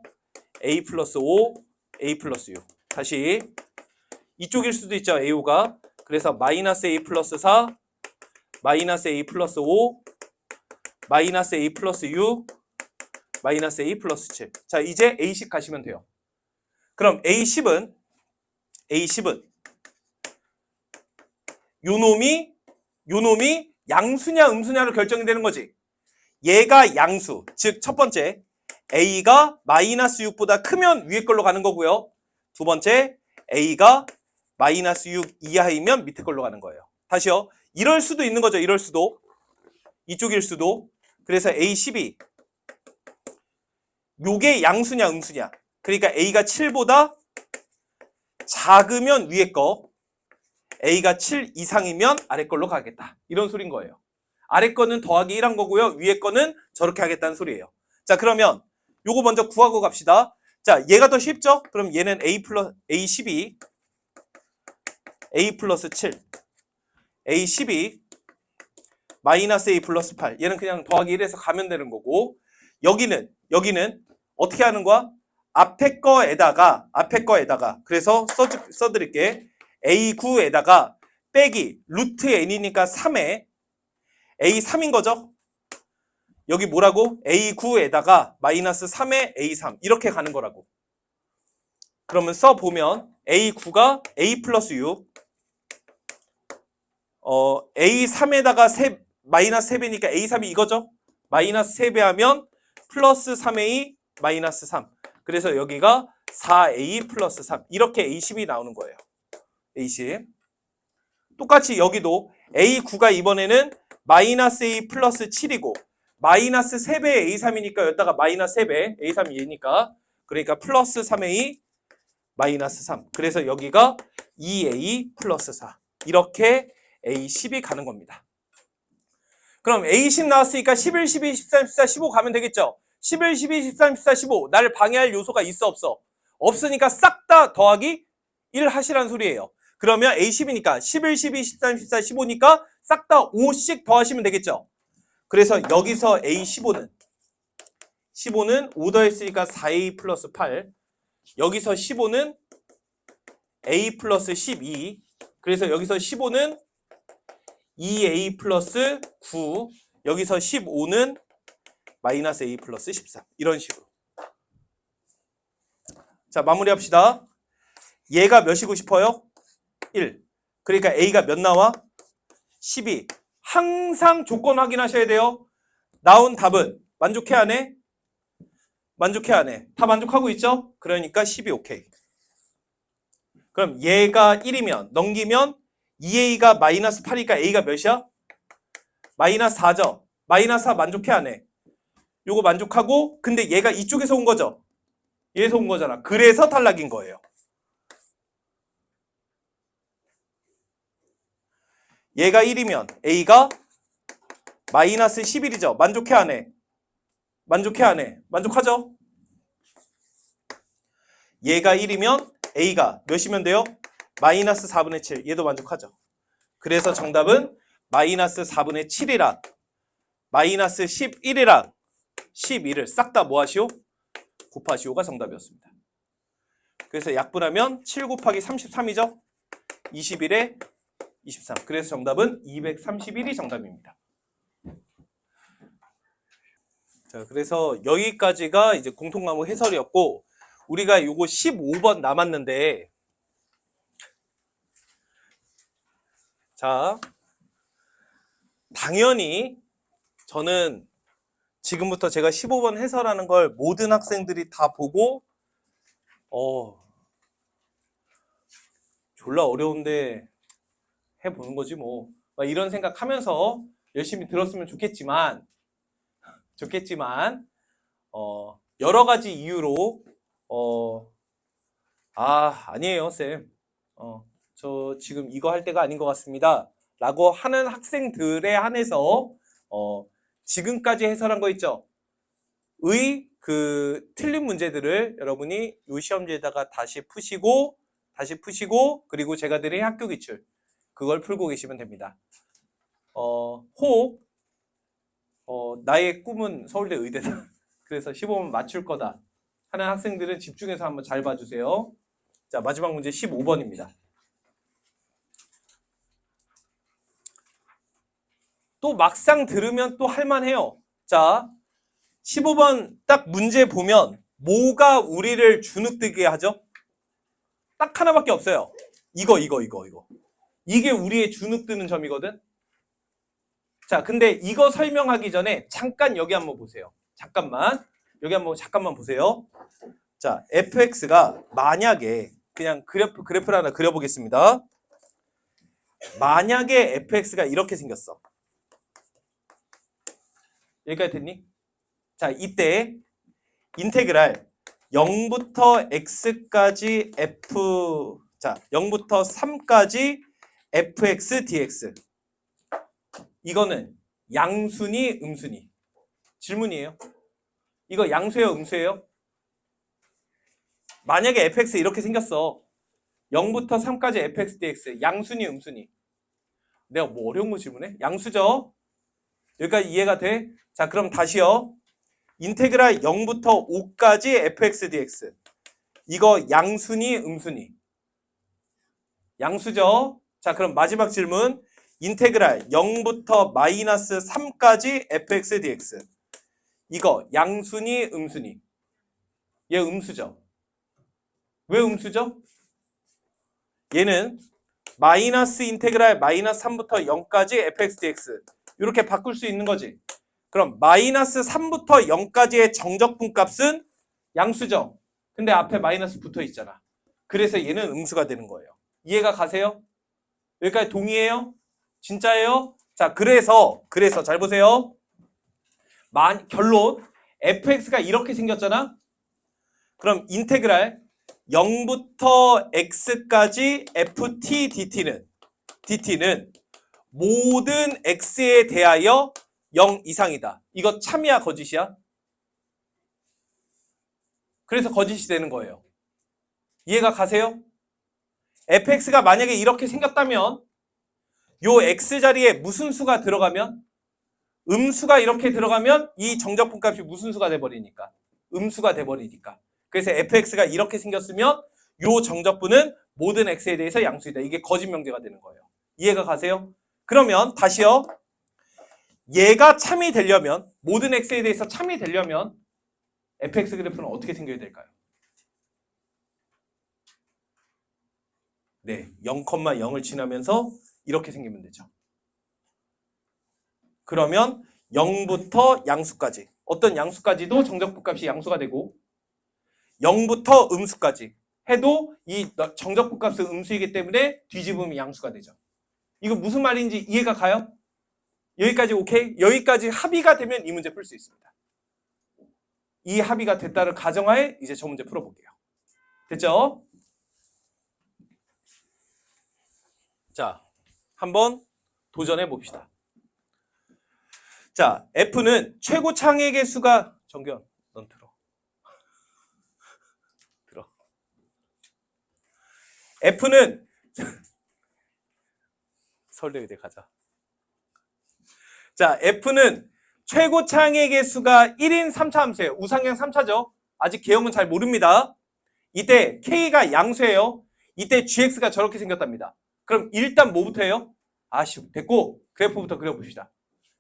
A 플러스 5, A 플러스 6. 다시 이쪽일 수도 있죠. A5가. 그래서 마이너스 A 플러스 4, 마이너스 A 플러스 5, 마이너스 A 플러스 6, 마이너스 A 플러스 7. 자, 이제 A10 가시면 돼요. 그럼 A10은 요놈이 양수냐 음수냐로 결정이 되는 거지. 얘가 양수, 즉 첫 번째 A가 마이너스 6보다 크면 위에 걸로 가는 거고요. 두 번째 A가 마이너스 6 이하이면 밑에 걸로 가는 거예요. 다시요. 이럴 수도 있는 거죠. 이럴 수도. 이쪽일 수도. 그래서 A12 요게 양수냐 음수냐. 그러니까 A가 7보다 작으면 위에 거, A가 7 이상이면 아래 걸로 가겠다. 이런 소린 거예요. 아래 거는 더하기 1한 거고요. 위에 거는 저렇게 하겠다는 소리예요. 자, 그러면 요거 먼저 구하고 갑시다. 자, 얘가 더 쉽죠? 그럼 얘는 A12, A 플러스 7, A12, 마이너스 A 플러스 8. 얘는 그냥 더하기 1해서 가면 되는 거고, 여기는 어떻게 하는 거야? 앞에 거에다가 그래서 써드릴게. A9에다가 빼기 루트 n이니까 3에 A3인 거죠? 여기 뭐라고? A9에다가 마이너스 3에 A3 이렇게 가는 거라고. 그러면 써보면 A9가 A 플러스 6 A3에다가 마이너스 3배니까 A3이 이거죠? 마이너스 3배 하면 플러스 3A 마이너스 3. 그래서 여기가 4A 플러스 3. 이렇게 A10이 나오는 거예요. A10. 똑같이 여기도 A9가 이번에는 마이너스 A 플러스 7이고 마이너스 3배의 A3이니까 여기다가 마이너스 3배 A3이 얘니까 그러니까 플러스 3A 마이너스 3. 그래서 여기가 2A 플러스 4. 이렇게 A10이 가는 겁니다. 그럼 A10 나왔으니까 11, 12, 13, 14, 15 가면 되겠죠? 11, 12, 13, 14, 15 나를 방해할 요소가 있어 없어? 없으니까 싹 다 더하기 1 하시라는 소리예요. 그러면 A10이니까 11, 12, 13, 14, 15니까 싹 다 5씩 더하시면 되겠죠? 그래서 여기서 A15는 5 더했으니까 4A 플러스 8. 여기서 15는 A 플러스 12. 그래서 여기서 15는 2A 플러스 9. 여기서 15는 마이너스 A 플러스 13. 이런 식으로. 자, 마무리합시다. 얘가 몇이고 싶어요? 1. 그러니까 A가 몇 나와? 12. 항상 조건 확인하셔야 돼요. 나온 답은 만족해 안 해? 만족해 안 해? 다 만족하고 있죠? 그러니까 12 오케이. 그럼 얘가 1이면 넘기면 2A가 마이너스 8이니까 A가 몇이야? 마이너스 4죠? 마이너스 4 만족해 안 해? 요거 만족하고 근데 얘가 이쪽에서 온 거죠? 얘에서 온 거잖아. 그래서 탈락인 거예요. 얘가 1이면 A가 마이너스 11이죠. 만족해 안 해? 만족해 안 해? 만족하죠? 얘가 1이면 A가 몇이면 돼요? 마이너스 4분의 7. 얘도 만족하죠. 그래서 정답은 마이너스 4분의 7이랑 마이너스 11이랑 12를 싹 다 뭐 하시오? 곱하시오가 정답이었습니다. 그래서 약분하면 7 곱하기 33이죠? 21에 23. 그래서 정답은 231이 정답입니다. 자, 그래서 여기까지가 이제 공통과목 해설이었고, 우리가 요거 15번 남았는데, 자, 당연히 저는 지금부터 제가 15번 해설하는 걸 모든 학생들이 다 보고, 졸라 어려운데 해보는 거지 뭐. 막 이런 생각하면서 열심히 들었으면 좋겠지만, 여러 가지 이유로, 아니에요, 쌤. 저 지금 이거 할 때가 아닌 것 같습니다. 라고 하는 학생들에 한해서, 지금까지 해설한 거 있죠? 틀린 문제들을 여러분이 이 시험지에다가 다시 푸시고, 그리고 제가 드린 학교 기출, 그걸 풀고 계시면 됩니다. 혹, 나의 꿈은 서울대 의대다. 그래서 15번 맞출 거다 하는 학생들은 집중해서 한번 잘 봐주세요. 자, 마지막 문제 15번입니다. 또 막상 들으면 또 할만해요. 자, 15번 딱 문제 보면 뭐가 우리를 주눅들게 하죠? 딱 하나밖에 없어요. 이거. 이게 우리의 주눅드는 점이거든. 자, 근데 이거 설명하기 전에 잠깐 여기 한번 보세요. 잠깐만 보세요. 자, fx가 만약에 그냥 그래프를 하나 그려보겠습니다. 만약에 fx가 이렇게 생겼어. 여기까지 됐니? 자, 이때 인테그랄 0부터 x까지 0부터 3까지 fx dx. 이거는 양수니 음수니? 질문이에요. 이거 양수예요, 음수예요? 만약에 fx 이렇게 생겼어. 0부터 3까지 fx dx. 양수니 음수니? 내가 뭐 어려운 거 질문해? 양수죠? 여기까지 이해가 돼? 자, 그럼 다시요. 인테그랄 0부터 5까지 fx dx. 이거 양수니 음수니? 양수죠? 자, 그럼 마지막 질문. 인테그랄 0부터 마이너스 3까지 fx dx. 이거 양수니 음수니? 얘 음수죠? 왜 음수죠? 얘는 마이너스 인테그랄 마이너스 3부터 0까지 fx dx 이렇게 바꿀 수 있는 거지. 그럼 마이너스 3부터 0까지의 정적분 값은 양수죠. 근데 앞에 마이너스 붙어 있잖아. 그래서 얘는 음수가 되는 거예요. 이해가 가세요? 여기까지 동의해요? 진짜예요? 자, 그래서 잘 보세요. 결론 fx가 이렇게 생겼잖아. 그럼 인테그랄 0부터 x까지 ft dt는 모든 x에 대하여 0 이상이다. 이거 참이야 거짓이야? 그래서 거짓이 되는 거예요. 이해가 가세요? fx가 만약에 이렇게 생겼다면 요 x자리에 무슨 수가 들어가면 음수가 이렇게 들어가면 이 정적분 값이 무슨 수가 돼버리니까 음수가 돼버리니까 그래서 fx가 이렇게 생겼으면 요 정적분은 모든 x에 대해서 양수이다. 이게 거짓 명제가 되는 거예요. 이해가 가세요? 그러면 다시요. 얘가 참이 되려면 모든 x에 대해서 참이 되려면 fx 그래프는 어떻게 생겨야 될까요? 네, 0,0을 지나면서 이렇게 생기면 되죠. 그러면 0부터 양수까지 어떤 양수까지도 정적분 값이 양수가 되고 0부터 음수까지 해도 이 정적분 값은 음수이기 때문에 뒤집으면 양수가 되죠. 이거 무슨 말인지 이해가 가요? 여기까지 오케이? 여기까지 합의가 되면 이 문제 풀 수 있습니다. 이 합의가 됐다는 가정하에 이제 저 문제 풀어볼게요. 됐죠? 자, 한번 도전해 봅시다. 자, F는 최고 창의의 수가 정규현, 넌 들어. F는 서울대의대 가자. 자, F는 최고 창의 개수가 1인 3차 함수예요. 우상향 3차죠. 아직 개형은 잘 모릅니다. 이때 K가 양수예요. 이때 GX가 저렇게 생겼답니다. 그럼 일단 뭐부터 해요? 아쉬워. 됐고 그래프부터 그려봅시다.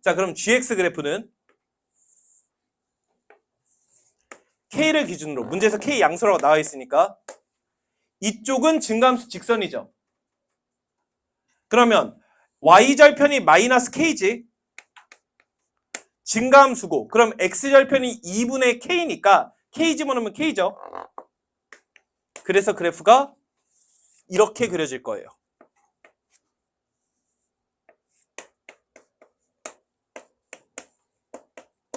자, 그럼 GX 그래프는 K를 기준으로 문제에서 K 양수라고 나와 있으니까 이쪽은 증가함수 직선이죠. 그러면 Y절편이 마이너스 K지. 증가함수고 그럼 X절편이 2분의 K니까 K 집어넣으면 K죠. 그래서 그래프가 이렇게 그려질 거예요.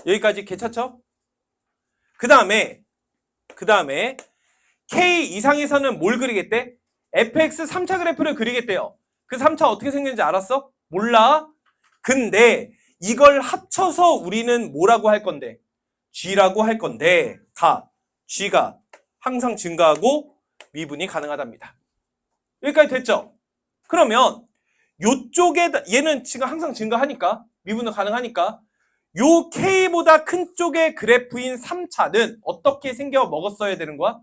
여기까지 괜찮죠? 그 다음에 K 이상에서는 뭘 그리겠대? fx 3차 그래프를 그리겠대요. 그 3차 어떻게 생겼는지 알았어? 몰라. 근데 이걸 합쳐서 우리는 뭐라고 할 건데? G라고 할 건데 G가 항상 증가하고 미분이 가능하답니다. 여기까지 됐죠? 그러면 요쪽에 얘는 지금 항상 증가하니까 미분은 가능하니까 요 K보다 큰 쪽의 그래프인 3차는 어떻게 생겨 먹었어야 되는 거야?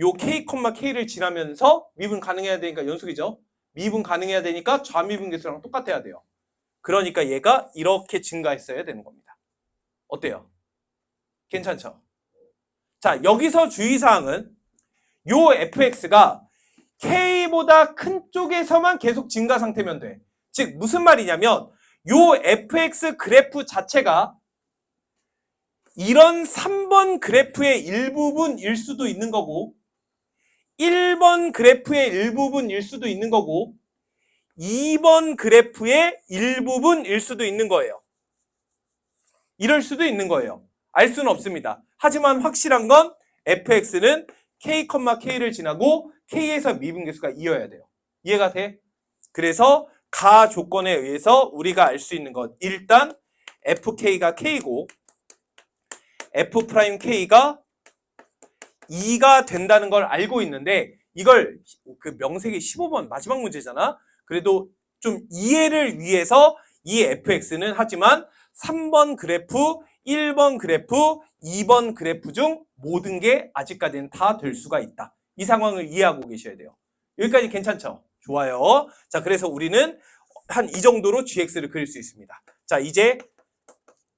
요 K, K를 지나면서 미분 가능해야 되니까 연속이죠. 미분 가능해야 되니까 좌미분 계수랑 똑같아야 돼요. 그러니까 얘가 이렇게 증가했어야 되는 겁니다. 어때요? 괜찮죠? 자, 여기서 주의사항은 요 fx가 K보다 큰 쪽에서만 계속 증가 상태면 돼. 즉 무슨 말이냐면 요 fx 그래프 자체가 이런 3번 그래프의 일부분일 수도 있는 거고 1번 그래프의 일부분일 수도 있는 거고 2번 그래프의 일부분일 수도 있는 거예요. 이럴 수도 있는 거예요. 알 수는 없습니다. 하지만 확실한 건 fx는 k, k를 지나고 k에서 미분계수가 이어야 돼요. 이해가 돼? 그래서 가 조건에 의해서 우리가 알 수 있는 것 일단 fk가 k고 f'k가 2가 된다는 걸 알고 있는데 이걸 그 명세기 15번 마지막 문제잖아. 그래도 좀 이해를 위해서 이 fx는 하지만 3번 그래프, 1번 그래프, 2번 그래프 중 모든 게 아직까지는 다 될 수가 있다. 이 상황을 이해하고 계셔야 돼요. 여기까지 괜찮죠? 좋아요. 자, 그래서 우리는 한 이 정도로 GX를 그릴 수 있습니다. 자, 이제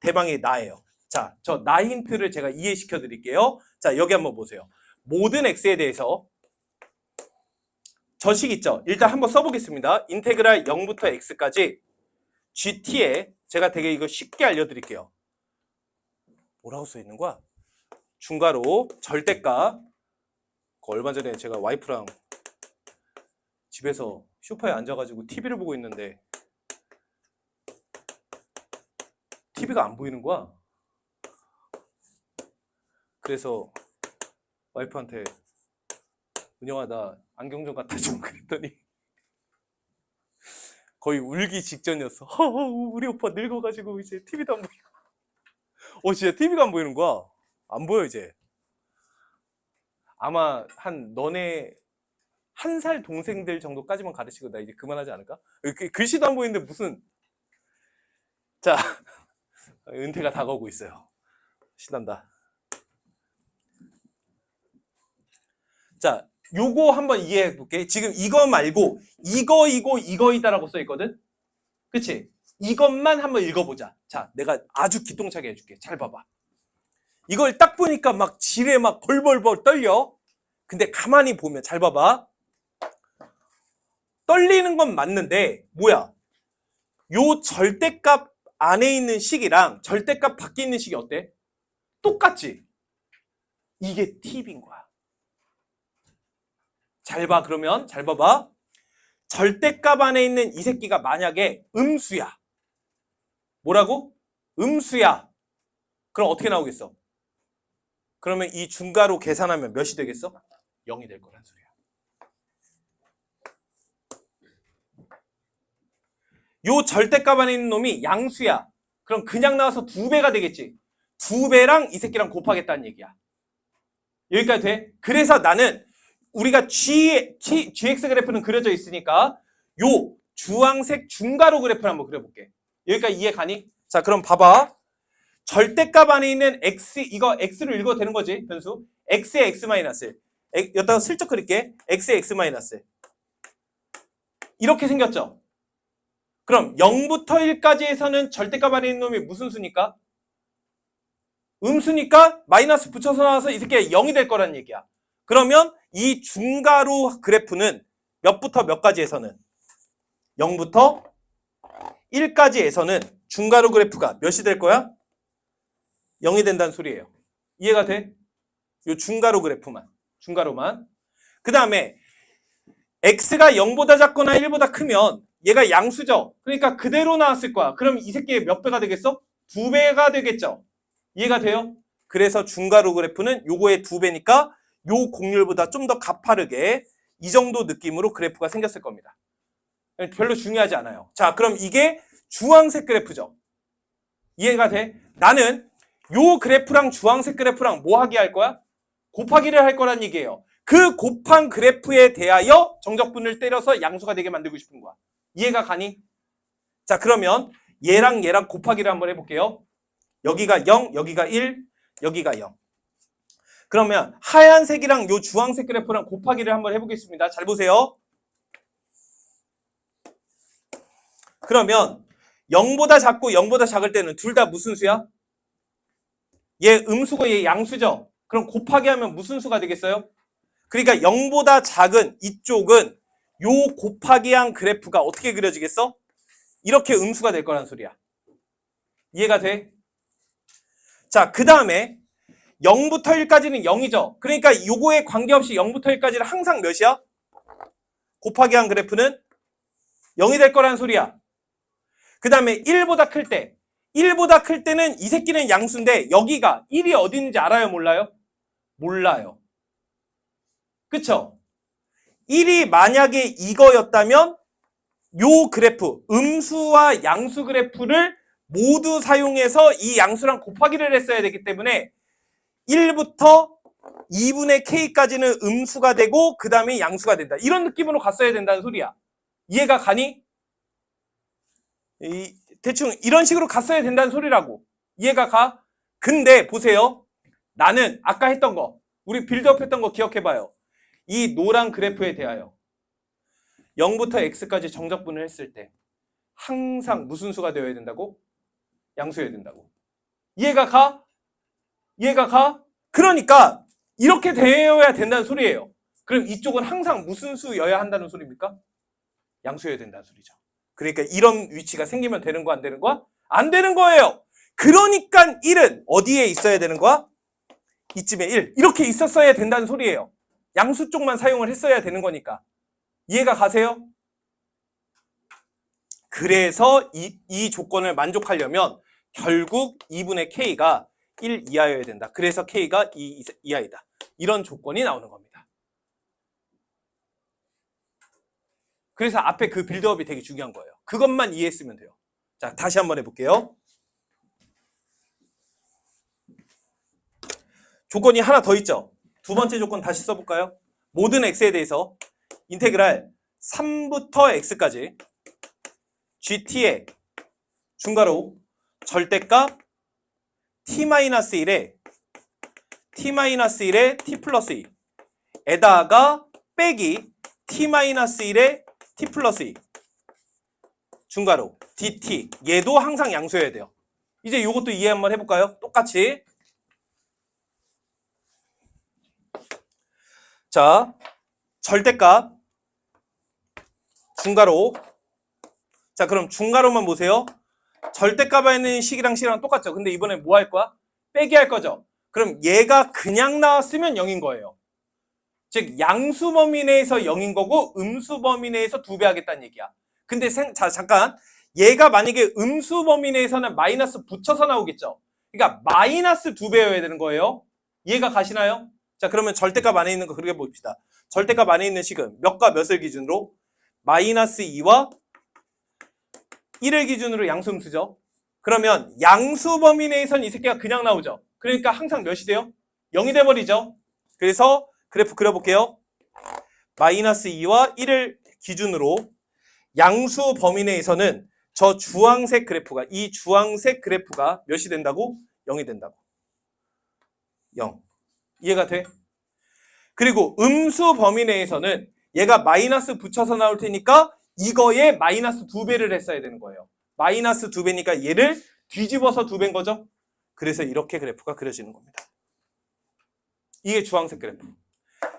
대망의 나예요. 자, 저 나 힌트를 제가 이해시켜 드릴게요. 자, 여기 한번 보세요. 모든 X에 대해서 저 식 있죠? 일단 한번 써보겠습니다. 인테그랄 0부터 x까지 gt에 제가 되게 이거 쉽게 알려드릴게요. 뭐라고 써있는 거야? 중괄호 절대값. 얼마 전에 제가 와이프랑 집에서 소파에 앉아가지고 TV를 보고 있는데 TV가 안 보이는 거야. 그래서 와이프한테 은영아 나 안경 좀 갖다 줘 그랬더니 거의 울기 직전이었어. 우리 오빠 늙어가지고 이제 TV도 안 보이고. 진짜 TV가 안 보이는 거야. 안 보여 이제. 아마 한 너네 1살 동생들 정도까지만 가르치고 나 이제 그만하지 않을까? 글씨도 안 보이는데 무슨. 자, 은퇴가 다가오고 있어요. 신난다. 자, 요거 한번 이해해 볼게. 지금 이거 말고 이거이다라고 써 있거든. 그치? 이것만 한번 읽어보자. 자, 내가 아주 기똥차게 해줄게. 잘 봐봐. 이걸 딱 보니까 막 지레 막 벌벌벌 떨려. 근데 가만히 보면 잘 봐봐. 떨리는 건 맞는데 뭐야? 요 절대값 안에 있는 식이랑 절대값 밖에 있는 식이 어때? 똑같지? 이게 팁인 거야. 잘 봐. 그러면 잘 봐봐. 절대값 안에 있는 이 새끼가 만약에 음수야. 뭐라고? 음수야. 그럼 어떻게 나오겠어? 그러면 이 중괄호 계산하면 몇이 되겠어? 0이 될 거란 소리야. 요 절대값 안에 있는 놈이 양수야. 그럼 그냥 나와서 2배가 되겠지. 2배랑 이 새끼랑 곱하겠다는 얘기야. 여기까지 돼? 그래서 나는 우리가 GX 그래프는 그려져 있으니까 요 주황색 중괄호 그래프를 한번 그려볼게. 여기까지 이해 가니? 자, 그럼 봐봐. 절대값 안에 있는 X, 이거 X로 읽어도 되는 거지, 변수. X의 X-1. 여기다가 슬쩍 그릴게. X의 X-1. 이렇게 생겼죠? 그럼 0부터 1까지에서는 절대값 안에 있는 놈이 무슨 수니까? 음수니까 마이너스 붙여서 나와서 이 새끼가 0이 될 거란 얘기야. 그러면 이 중괄호 그래프는 몇부터 몇까지에서는 0부터 1까지에서는 중괄호 그래프가 몇이 될 거야? 0이 된다는 소리예요. 이해가 돼? 요 중괄호 그래프만. 중괄호만. 그 다음에 x가 0보다 작거나 1보다 크면 얘가 양수죠. 그러니까 그대로 나왔을 거야. 그럼 이 새끼의 몇 배가 되겠어? 2배가 되겠죠. 이해가 돼요? 그래서 중괄호 그래프는 요거의 2배니까 요 곡률보다 좀 더 가파르게 이 정도 느낌으로 그래프가 생겼을 겁니다. 별로 중요하지 않아요. 자, 그럼 이게 주황색 그래프죠. 이해가 돼? 나는 요 그래프랑 주황색 그래프랑 뭐 하게 할 거야? 곱하기를 할 거란 얘기예요. 그 곱한 그래프에 대하여 정적분을 때려서 양수가 되게 만들고 싶은 거야. 이해가 가니? 자, 그러면 얘랑 얘랑 곱하기를 한번 해볼게요. 여기가 0, 여기가 1, 여기가 0. 그러면 하얀색이랑 요 주황색 그래프랑 곱하기를 한번 해보겠습니다. 잘 보세요. 그러면 0보다 작고 0보다 작을 때는 둘 다 무슨 수야? 얘 음수고 얘 양수죠? 그럼 곱하기 하면 무슨 수가 되겠어요? 그러니까 0보다 작은 이쪽은 요 곱하기한 그래프가 어떻게 그려지겠어? 이렇게 음수가 될 거란 소리야. 이해가 돼? 자, 그 다음에 0부터 1까지는 0이죠. 그러니까 요거에 관계없이 0부터 1까지는 항상 몇이야? 곱하기한 그래프는 0이 될 거란 소리야. 그 다음에 1보다 클 때, 1보다 클 때는 이 새끼는 양수인데 여기가 1이 어디 있는지 알아요? 몰라요? 몰라요. 그쵸? 1이 만약에 이거였다면 요 그래프, 음수와 양수 그래프를 모두 사용해서 이 양수랑 곱하기를 했어야 되기 때문에 1부터 2분의 k까지는 음수가 되고 그 다음에 양수가 된다. 이런 느낌으로 갔어야 된다는 소리야. 이해가 가니? 대충 이런 식으로 갔어야 된다는 소리라고. 이해가 가? 근데 보세요. 나는 아까 했던 거, 우리 빌드업 했던 거 기억해봐요. 이 노란 그래프에 대하여 0부터 x까지 정적분을 했을 때 항상 무슨 수가 되어야 된다고? 양수여야 된다고. 이해가 가? 이해가 가? 그러니까 이렇게 되어야 된다는 소리예요. 그럼 이쪽은 항상 무슨 수여야 한다는 소리입니까? 양수여야 된다는 소리죠. 그러니까 이런 위치가 생기면 되는 거 안 되는 거야? 안 되는 거예요. 그러니까 1은 어디에 있어야 되는 거야? 이쯤에 1. 이렇게 있었어야 된다는 소리예요. 양수 쪽만 사용을 했어야 되는 거니까. 이해가 가세요? 그래서 이 조건을 만족하려면 결국 2분의 K가 1 이하여야 된다. 그래서 K가 2 이하이다. 이런 조건이 나오는 겁니다. 그래서 앞에 그 빌드업이 되게 중요한 거예요. 그것만 이해했으면 돼요. 자, 다시 한번 해볼게요. 조건이 하나 더 있죠. 두 번째 조건 다시 써볼까요? 모든 x에 대해서 인테그랄 3부터 x까지 gt의 중괄호 절대값 t-1에 t-1에 t 플러스 2 에다가 빼기 t-1에 t 플러스 2 중괄호 dt 얘도 항상 양수여야 돼요. 이제 이것도 이해 한번 해볼까요? 똑같이. 자, 절대값 중괄호. 자, 그럼 중괄호만 보세요. 절대값에 있는 식이랑 식이랑 똑같죠. 근데 이번에 뭐 할 거야? 빼기 할 거죠. 그럼 얘가 그냥 나왔으면 0인 거예요. 즉 양수 범위 내에서 0인 거고 음수 범위 내에서 2배 하겠다는 얘기야. 근데 자, 잠깐. 얘가 만약에 음수 범위 내에서는 마이너스 붙여서 나오겠죠. 그러니까 마이너스 2배여야 되는 거예요. 이해가 가시나요? 자, 그러면 절대값 안에 있는 거 그렇게 봅시다. 절대값 안에 있는 식은 몇과 몇을 기준으로? 마이너스 2와 1을 기준으로 양수음수죠. 그러면 양수 범위 내에선 이 새끼가 그냥 나오죠. 그러니까 항상 몇이 돼요? 0이 돼버리죠. 그래서 그래프 그려볼게요. 마이너스 2와 1을 기준으로 양수 범위 내에서는 저 주황색 그래프가, 이 주황색 그래프가 몇이 된다고? 0이 된다고. 0. 이해가 돼? 그리고 음수 범위 내에서는 얘가 마이너스 붙여서 나올 테니까 이거에 마이너스 2배를 했어야 되는 거예요. 마이너스 2배니까 얘를 뒤집어서 2배인 거죠. 그래서 이렇게 그래프가 그려지는 겁니다. 이게 주황색 그래프.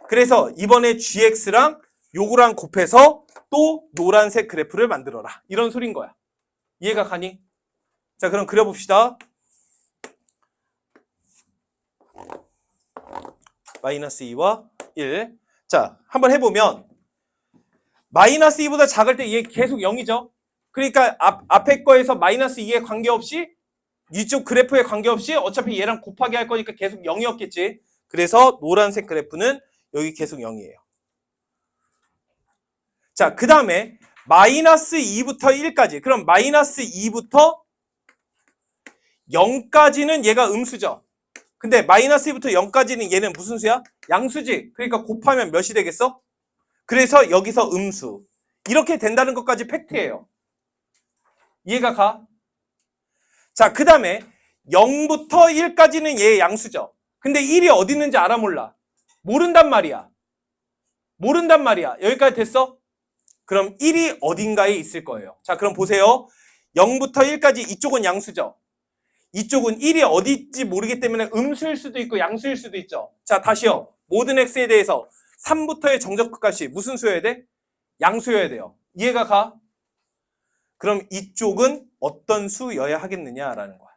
그래서 이번에 gx랑 요거랑 곱해서 또 노란색 그래프를 만들어라. 이런 소린 거야. 이해가 가니? 자, 그럼 그려봅시다. 마이너스 2와 1. 자, 한번 해보면 마이너스 2보다 작을 때 얘 계속 0이죠. 그러니까 앞에 거에서 마이너스 2에 관계없이 이쪽 그래프에 관계없이 어차피 얘랑 곱하기 할 거니까 계속 0이었겠지. 그래서 노란색 그래프는 여기 계속 0이에요. 자, 그 다음에 마이너스 2부터 1까지. 그럼 마이너스 2부터 0까지는 얘가 음수죠. 근데 마이너스 2부터 0까지는 얘는 무슨 수야? 양수지. 그러니까 곱하면 몇이 되겠어? 그래서 여기서 음수. 이렇게 된다는 것까지 팩트예요. 이해가 가? 자, 그 다음에 0부터 1까지는 얘 양수죠. 근데 1이 어디 있는지 알아 몰라? 모른단 말이야. 모른단 말이야. 여기까지 됐어? 그럼 1이 어딘가에 있을 거예요. 자, 그럼 보세요. 0부터 1까지 이쪽은 양수죠. 이쪽은 1이 어디 있지 모르기 때문에 음수일 수도 있고 양수일 수도 있죠. 자, 다시요. 모든 x에 대해서 3부터의 정적극값이 무슨 수여야 돼? 양수여야 돼요. 이해가 가? 그럼 이쪽은 어떤 수여야 하겠느냐라는 거야.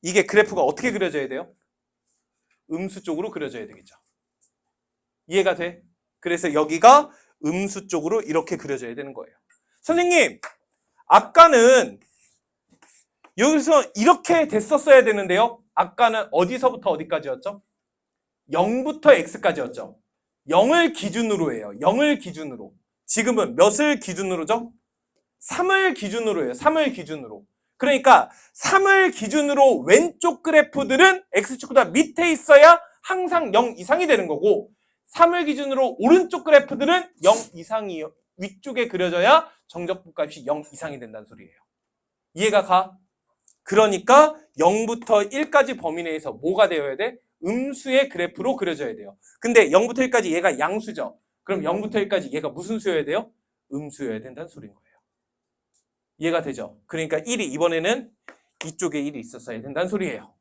이게 그래프가 어떻게 그려져야 돼요? 음수 쪽으로 그려져야 되겠죠. 이해가 돼? 그래서 여기가 음수 쪽으로 이렇게 그려져야 되는 거예요. 선생님, 아까는 여기서 이렇게 됐었어야 되는데요. 아까는 어디서부터 어디까지였죠? 0부터 x까지였죠. 0을 기준으로 해요. 0을 기준으로. 지금은 몇을 기준으로죠? 3을 기준으로 해요. 3을 기준으로. 그러니까 3을 기준으로 왼쪽 그래프들은 x축보다 밑에 있어야 항상 0 이상이 되는 거고 3을 기준으로 오른쪽 그래프들은 0 이상이 위쪽에 그려져야 정적분값이 0 이상이 된다는 소리예요. 이해가 가? 그러니까 0부터 1까지 범위 내에서 뭐가 되어야 돼? 음수의 그래프로 그려져야 돼요. 근데 0부터 1까지 얘가 양수죠. 그럼 0부터 1까지 얘가 무슨 수여야 돼요? 음수여야 된다는 소리인 거예요. 이해가 되죠? 그러니까 1이 이번에는 이쪽에 1이 있었어야 된다는 소리예요.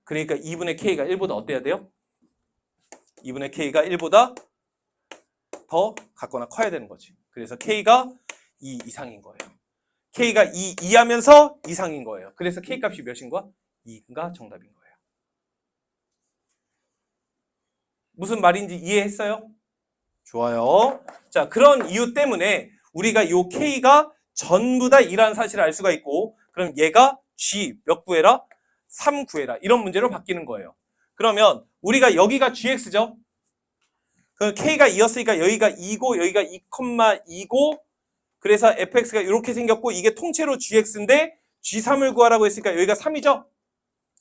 그러니까 2분의 k가 1보다 어때야 돼요? 2분의 k가 1보다 더 같거나 커야 되는 거지. 그래서 k가 2 이상인 거예요. k가 2 이하면서 이상인 거예요. 그래서 k 값이 몇인 거야? 2가 정답인 거예요. 무슨 말인지 이해했어요? 좋아요. 자, 그런 이유 때문에 우리가 요 k가 전부 다 2라는 사실을 알 수가 있고, 그럼 얘가 g 몇 구해라? 3 구해라. 이런 문제로 바뀌는 거예요. 그러면 우리가 여기가 gx죠? 그 k가 2였으니까 여기가 2고 여기가 2,2고 그래서 fx가 이렇게 생겼고 이게 통째로 gx인데 g3을 구하라고 했으니까 여기가 3이죠?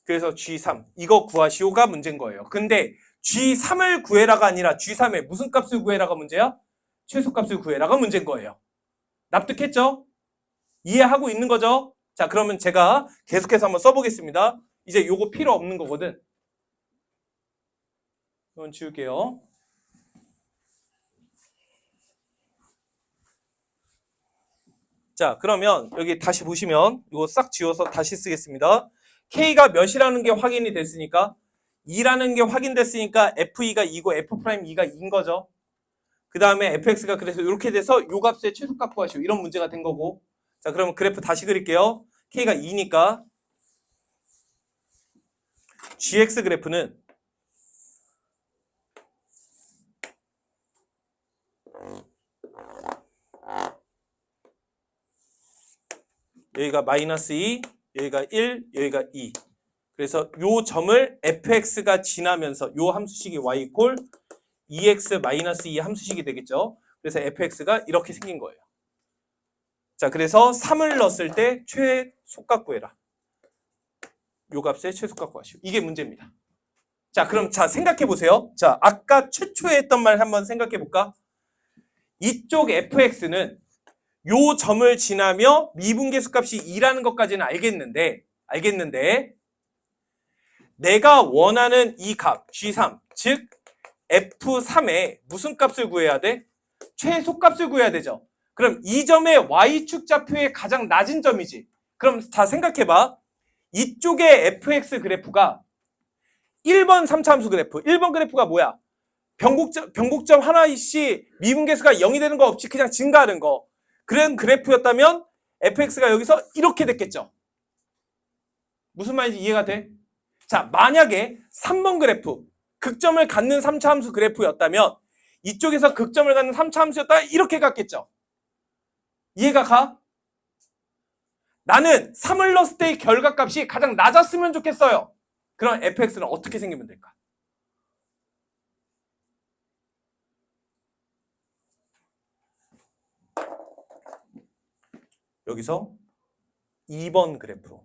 그래서 g3 이거 구하시오가 문제인 거예요. 근데 g3을 구해라가 아니라 g3의 무슨 값을 구해라가 문제야? 최소값을 구해라가 문제인 거예요. 납득했죠? 이해하고 있는 거죠? 자, 그러면 제가 계속해서 한번 써보겠습니다. 이제 요거 필요 없는 거거든. 이건 지울게요. 자, 그러면 여기 다시 보시면 이거 싹 지워서 다시 쓰겠습니다. K가 몇이라는 게 확인이 됐으니까 2라는 게 확인됐으니까 F2가 2고 F'2가 2인 거죠. 그 다음에 fx가 그래서 이렇게 돼서 요 값의 최소값 구하시오. 이런 문제가 된 거고. 자, 그러면 그래프 다시 그릴게요. K가 2니까 GX 그래프는 여기가 마이너스 2, 여기가 1, 여기가 2. 그래서 요 점을 fx가 지나면서 요 함수식이 y 이퀄 2x 마이너스 2 함수식이 되겠죠. 그래서 fx가 이렇게 생긴 거예요. 자, 그래서 3을 넣었을 때 최소값 구해라. 요 값의 최소값 구하시오. 이게 문제입니다. 자, 그럼 자 생각해 보세요. 자, 아까 최초에 했던 말 한번 생각해 볼까? 이쪽 fx는 요 점을 지나며 미분계수 값이 2라는 것까지는 알겠는데 내가 원하는 이 값 G3 즉 F3에 무슨 값을 구해야 돼? 최소값을 구해야 되죠. 그럼 이 점의 Y축 좌표의 가장 낮은 점이지. 그럼 다 생각해봐. 이쪽의 fx 그래프가 1번 3차함수 그래프. 1번 그래프가 뭐야? 변곡점 하나씩 미분계수가 0이 되는 거 없이 그냥 증가하는 거. 그런 그래프였다면 fx가 여기서 이렇게 됐겠죠. 무슨 말인지 이해가 돼? 자, 만약에 3번 그래프, 극점을 갖는 3차 함수 그래프였다면 이쪽에서 극점을 갖는 3차 함수였다 이렇게 갔겠죠. 이해가 가? 나는 3을 넣었을 때의 결과값이 가장 낮았으면 좋겠어요. 그럼 fx는 어떻게 생기면 될까? 여기서 2번 그래프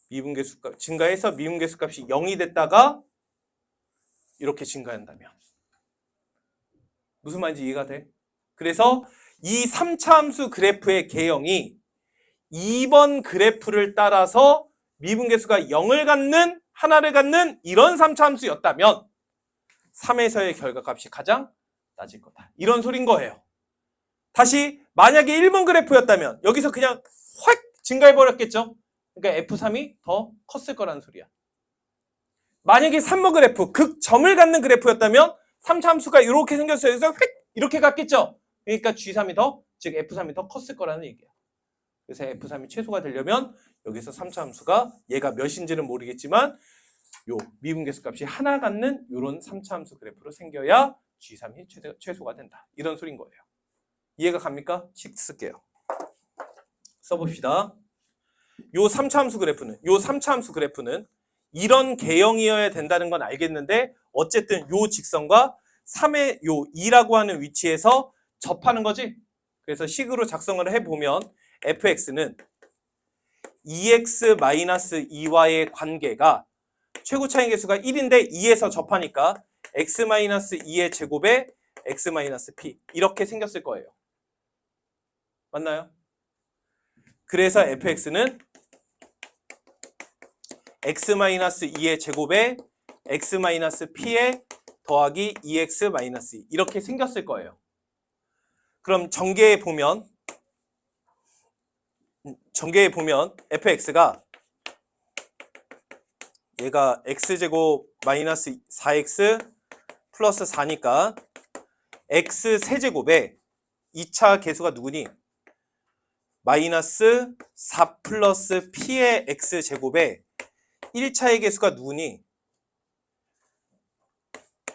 미분계수값 증가해서 미분계수값이 0이 됐다가 이렇게 증가한다면 무슨 말인지 이해가 돼? 그래서 이 3차 함수 그래프의 개형이 2번 그래프를 따라서 미분계수가 0을 갖는 하나를 갖는 이런 3차 함수였다면 3에서의 결과값이 가장 낮을 거다. 이런 소린 거예요. 다시 만약에 1번 그래프였다면 여기서 그냥 확 증가해버렸겠죠. 그러니까 F3이 더 컸을 거라는 소리야. 만약에 3번 그래프, 극점을 갖는 그래프였다면 3차 함수가 이렇게 생겼어요. 그래서 휙 이렇게 갔겠죠. 그러니까 G3이 더, 즉 F3이 더 컸을 거라는 얘기야. 그래서 F3이 최소가 되려면 여기서 3차 함수가 얘가 몇인지는 모르겠지만 요 미분계수 값이 하나 갖는 이런 3차 함수 그래프로 생겨야 G3이 최소가 된다. 이런 소린 거예요. 이해가 갑니까? 식 쓸게요. 써봅시다. 요 3차 함수 그래프는 이런 개형이어야 된다는 건 알겠는데 어쨌든 요 직선과 3의 요 2라고 하는 위치에서 접하는 거지. 그래서 식으로 작성을 해보면 fx는 2x-2와의 관계가 최고 차이 계수가 1인데 2에서 접하니까 x-2의 제곱에 x-p 이렇게 생겼을 거예요. 맞나요? 그래서 fx는 x-2의 제곱에 x-p에 더하기 2x-2 이렇게 생겼을 거예요. 그럼 전개에 보면 fx가 얘가 x제곱 마이너스 4x 플러스 4니까 x 세제곱에 2차 계수가 누구니? 마이너스 4 플러스 p의 x제곱에 1차의 계수가 누구니?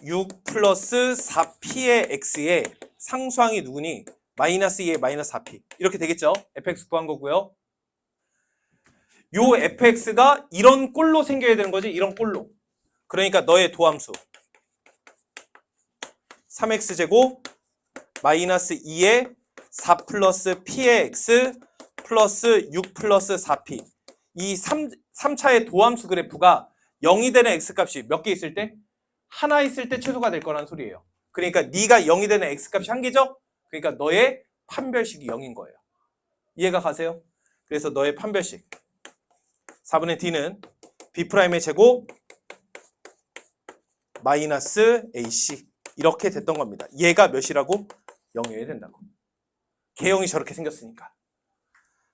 6 플러스 4p의 x의 상수항이 누구니? 마이너스 2의 마이너스 4p. 이렇게 되겠죠? fx 구한 거고요. 요 fx가 이런 꼴로 생겨야 되는 거지. 이런 꼴로. 그러니까 너의 도함수 3x제곱 마이너스 2의 4 플러스 p의 x 플러스 6 플러스 4p. 이 3차의 도함수 그래프가 0이 되는 x값이 몇 개 있을 때? 하나 있을 때 최소가 될 거란 소리예요. 그러니까 네가 0이 되는 x값이 한 개죠? 그러니까 너의 판별식이 0인 거예요. 이해가 가세요? 그래서 너의 판별식 4분의 d는 b'의 제곱 마이너스 ac 이렇게 됐던 겁니다. 얘가 몇이라고? 0이어야 된다고. 개형이 저렇게 생겼으니까.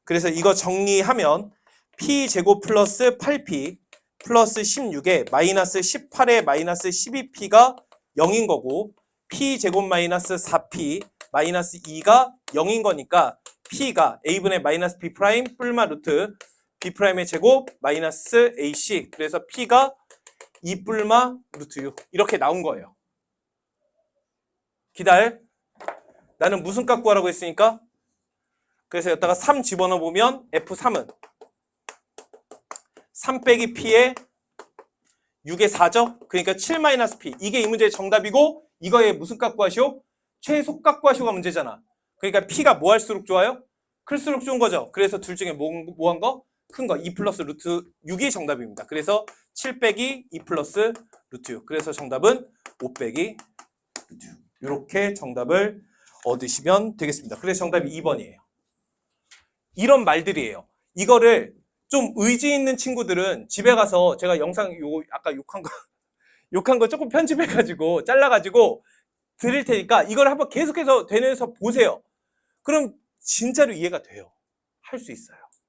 그래서 이거 정리하면 p제곱 플러스 8p 플러스 16에 마이너스 18에 마이너스 12p가 0인 거고 p제곱 마이너스 4p 마이너스 2가 0인 거니까 p가 a분의 마이너스 b 프라임 뿔마 루트 b'의 제곱 마이너스 ac 그래서 p가 2 뿔마 루트 6 이렇게 나온 거예요. 기다려. 나는 무슨 값 구하라고 했으니까 그래서 여기다가 3 집어넣어 보면 f3은 3 빼기 p에 6의 4죠? 그러니까 7 마이너스 p. 이게 이 문제의 정답이고 이거의 무슨 값 구하시오? 최소값 구하시오가 문제잖아. 그러니까 p가 뭐 할수록 좋아요? 클수록 좋은 거죠. 그래서 둘 중에 뭐 한 거? 큰 거 2 플러스 루트 6이 정답입니다. 그래서 7 빼기 2 플러스 루트 6. 그래서 정답은 5 빼기 루트 6. 이렇게 정답을 얻으시면 되겠습니다. 그래서 정답이 2번이에요. 이런 말들이에요. 이거를 좀 의지 있는 친구들은 집에 가서 제가 영상 아까 욕한 거 조금 편집해가지고 잘라가지고 드릴 테니까 이걸 한번 계속해서 되뇌서 보세요. 그럼 진짜로 이해가 돼요. 할 수 있어요.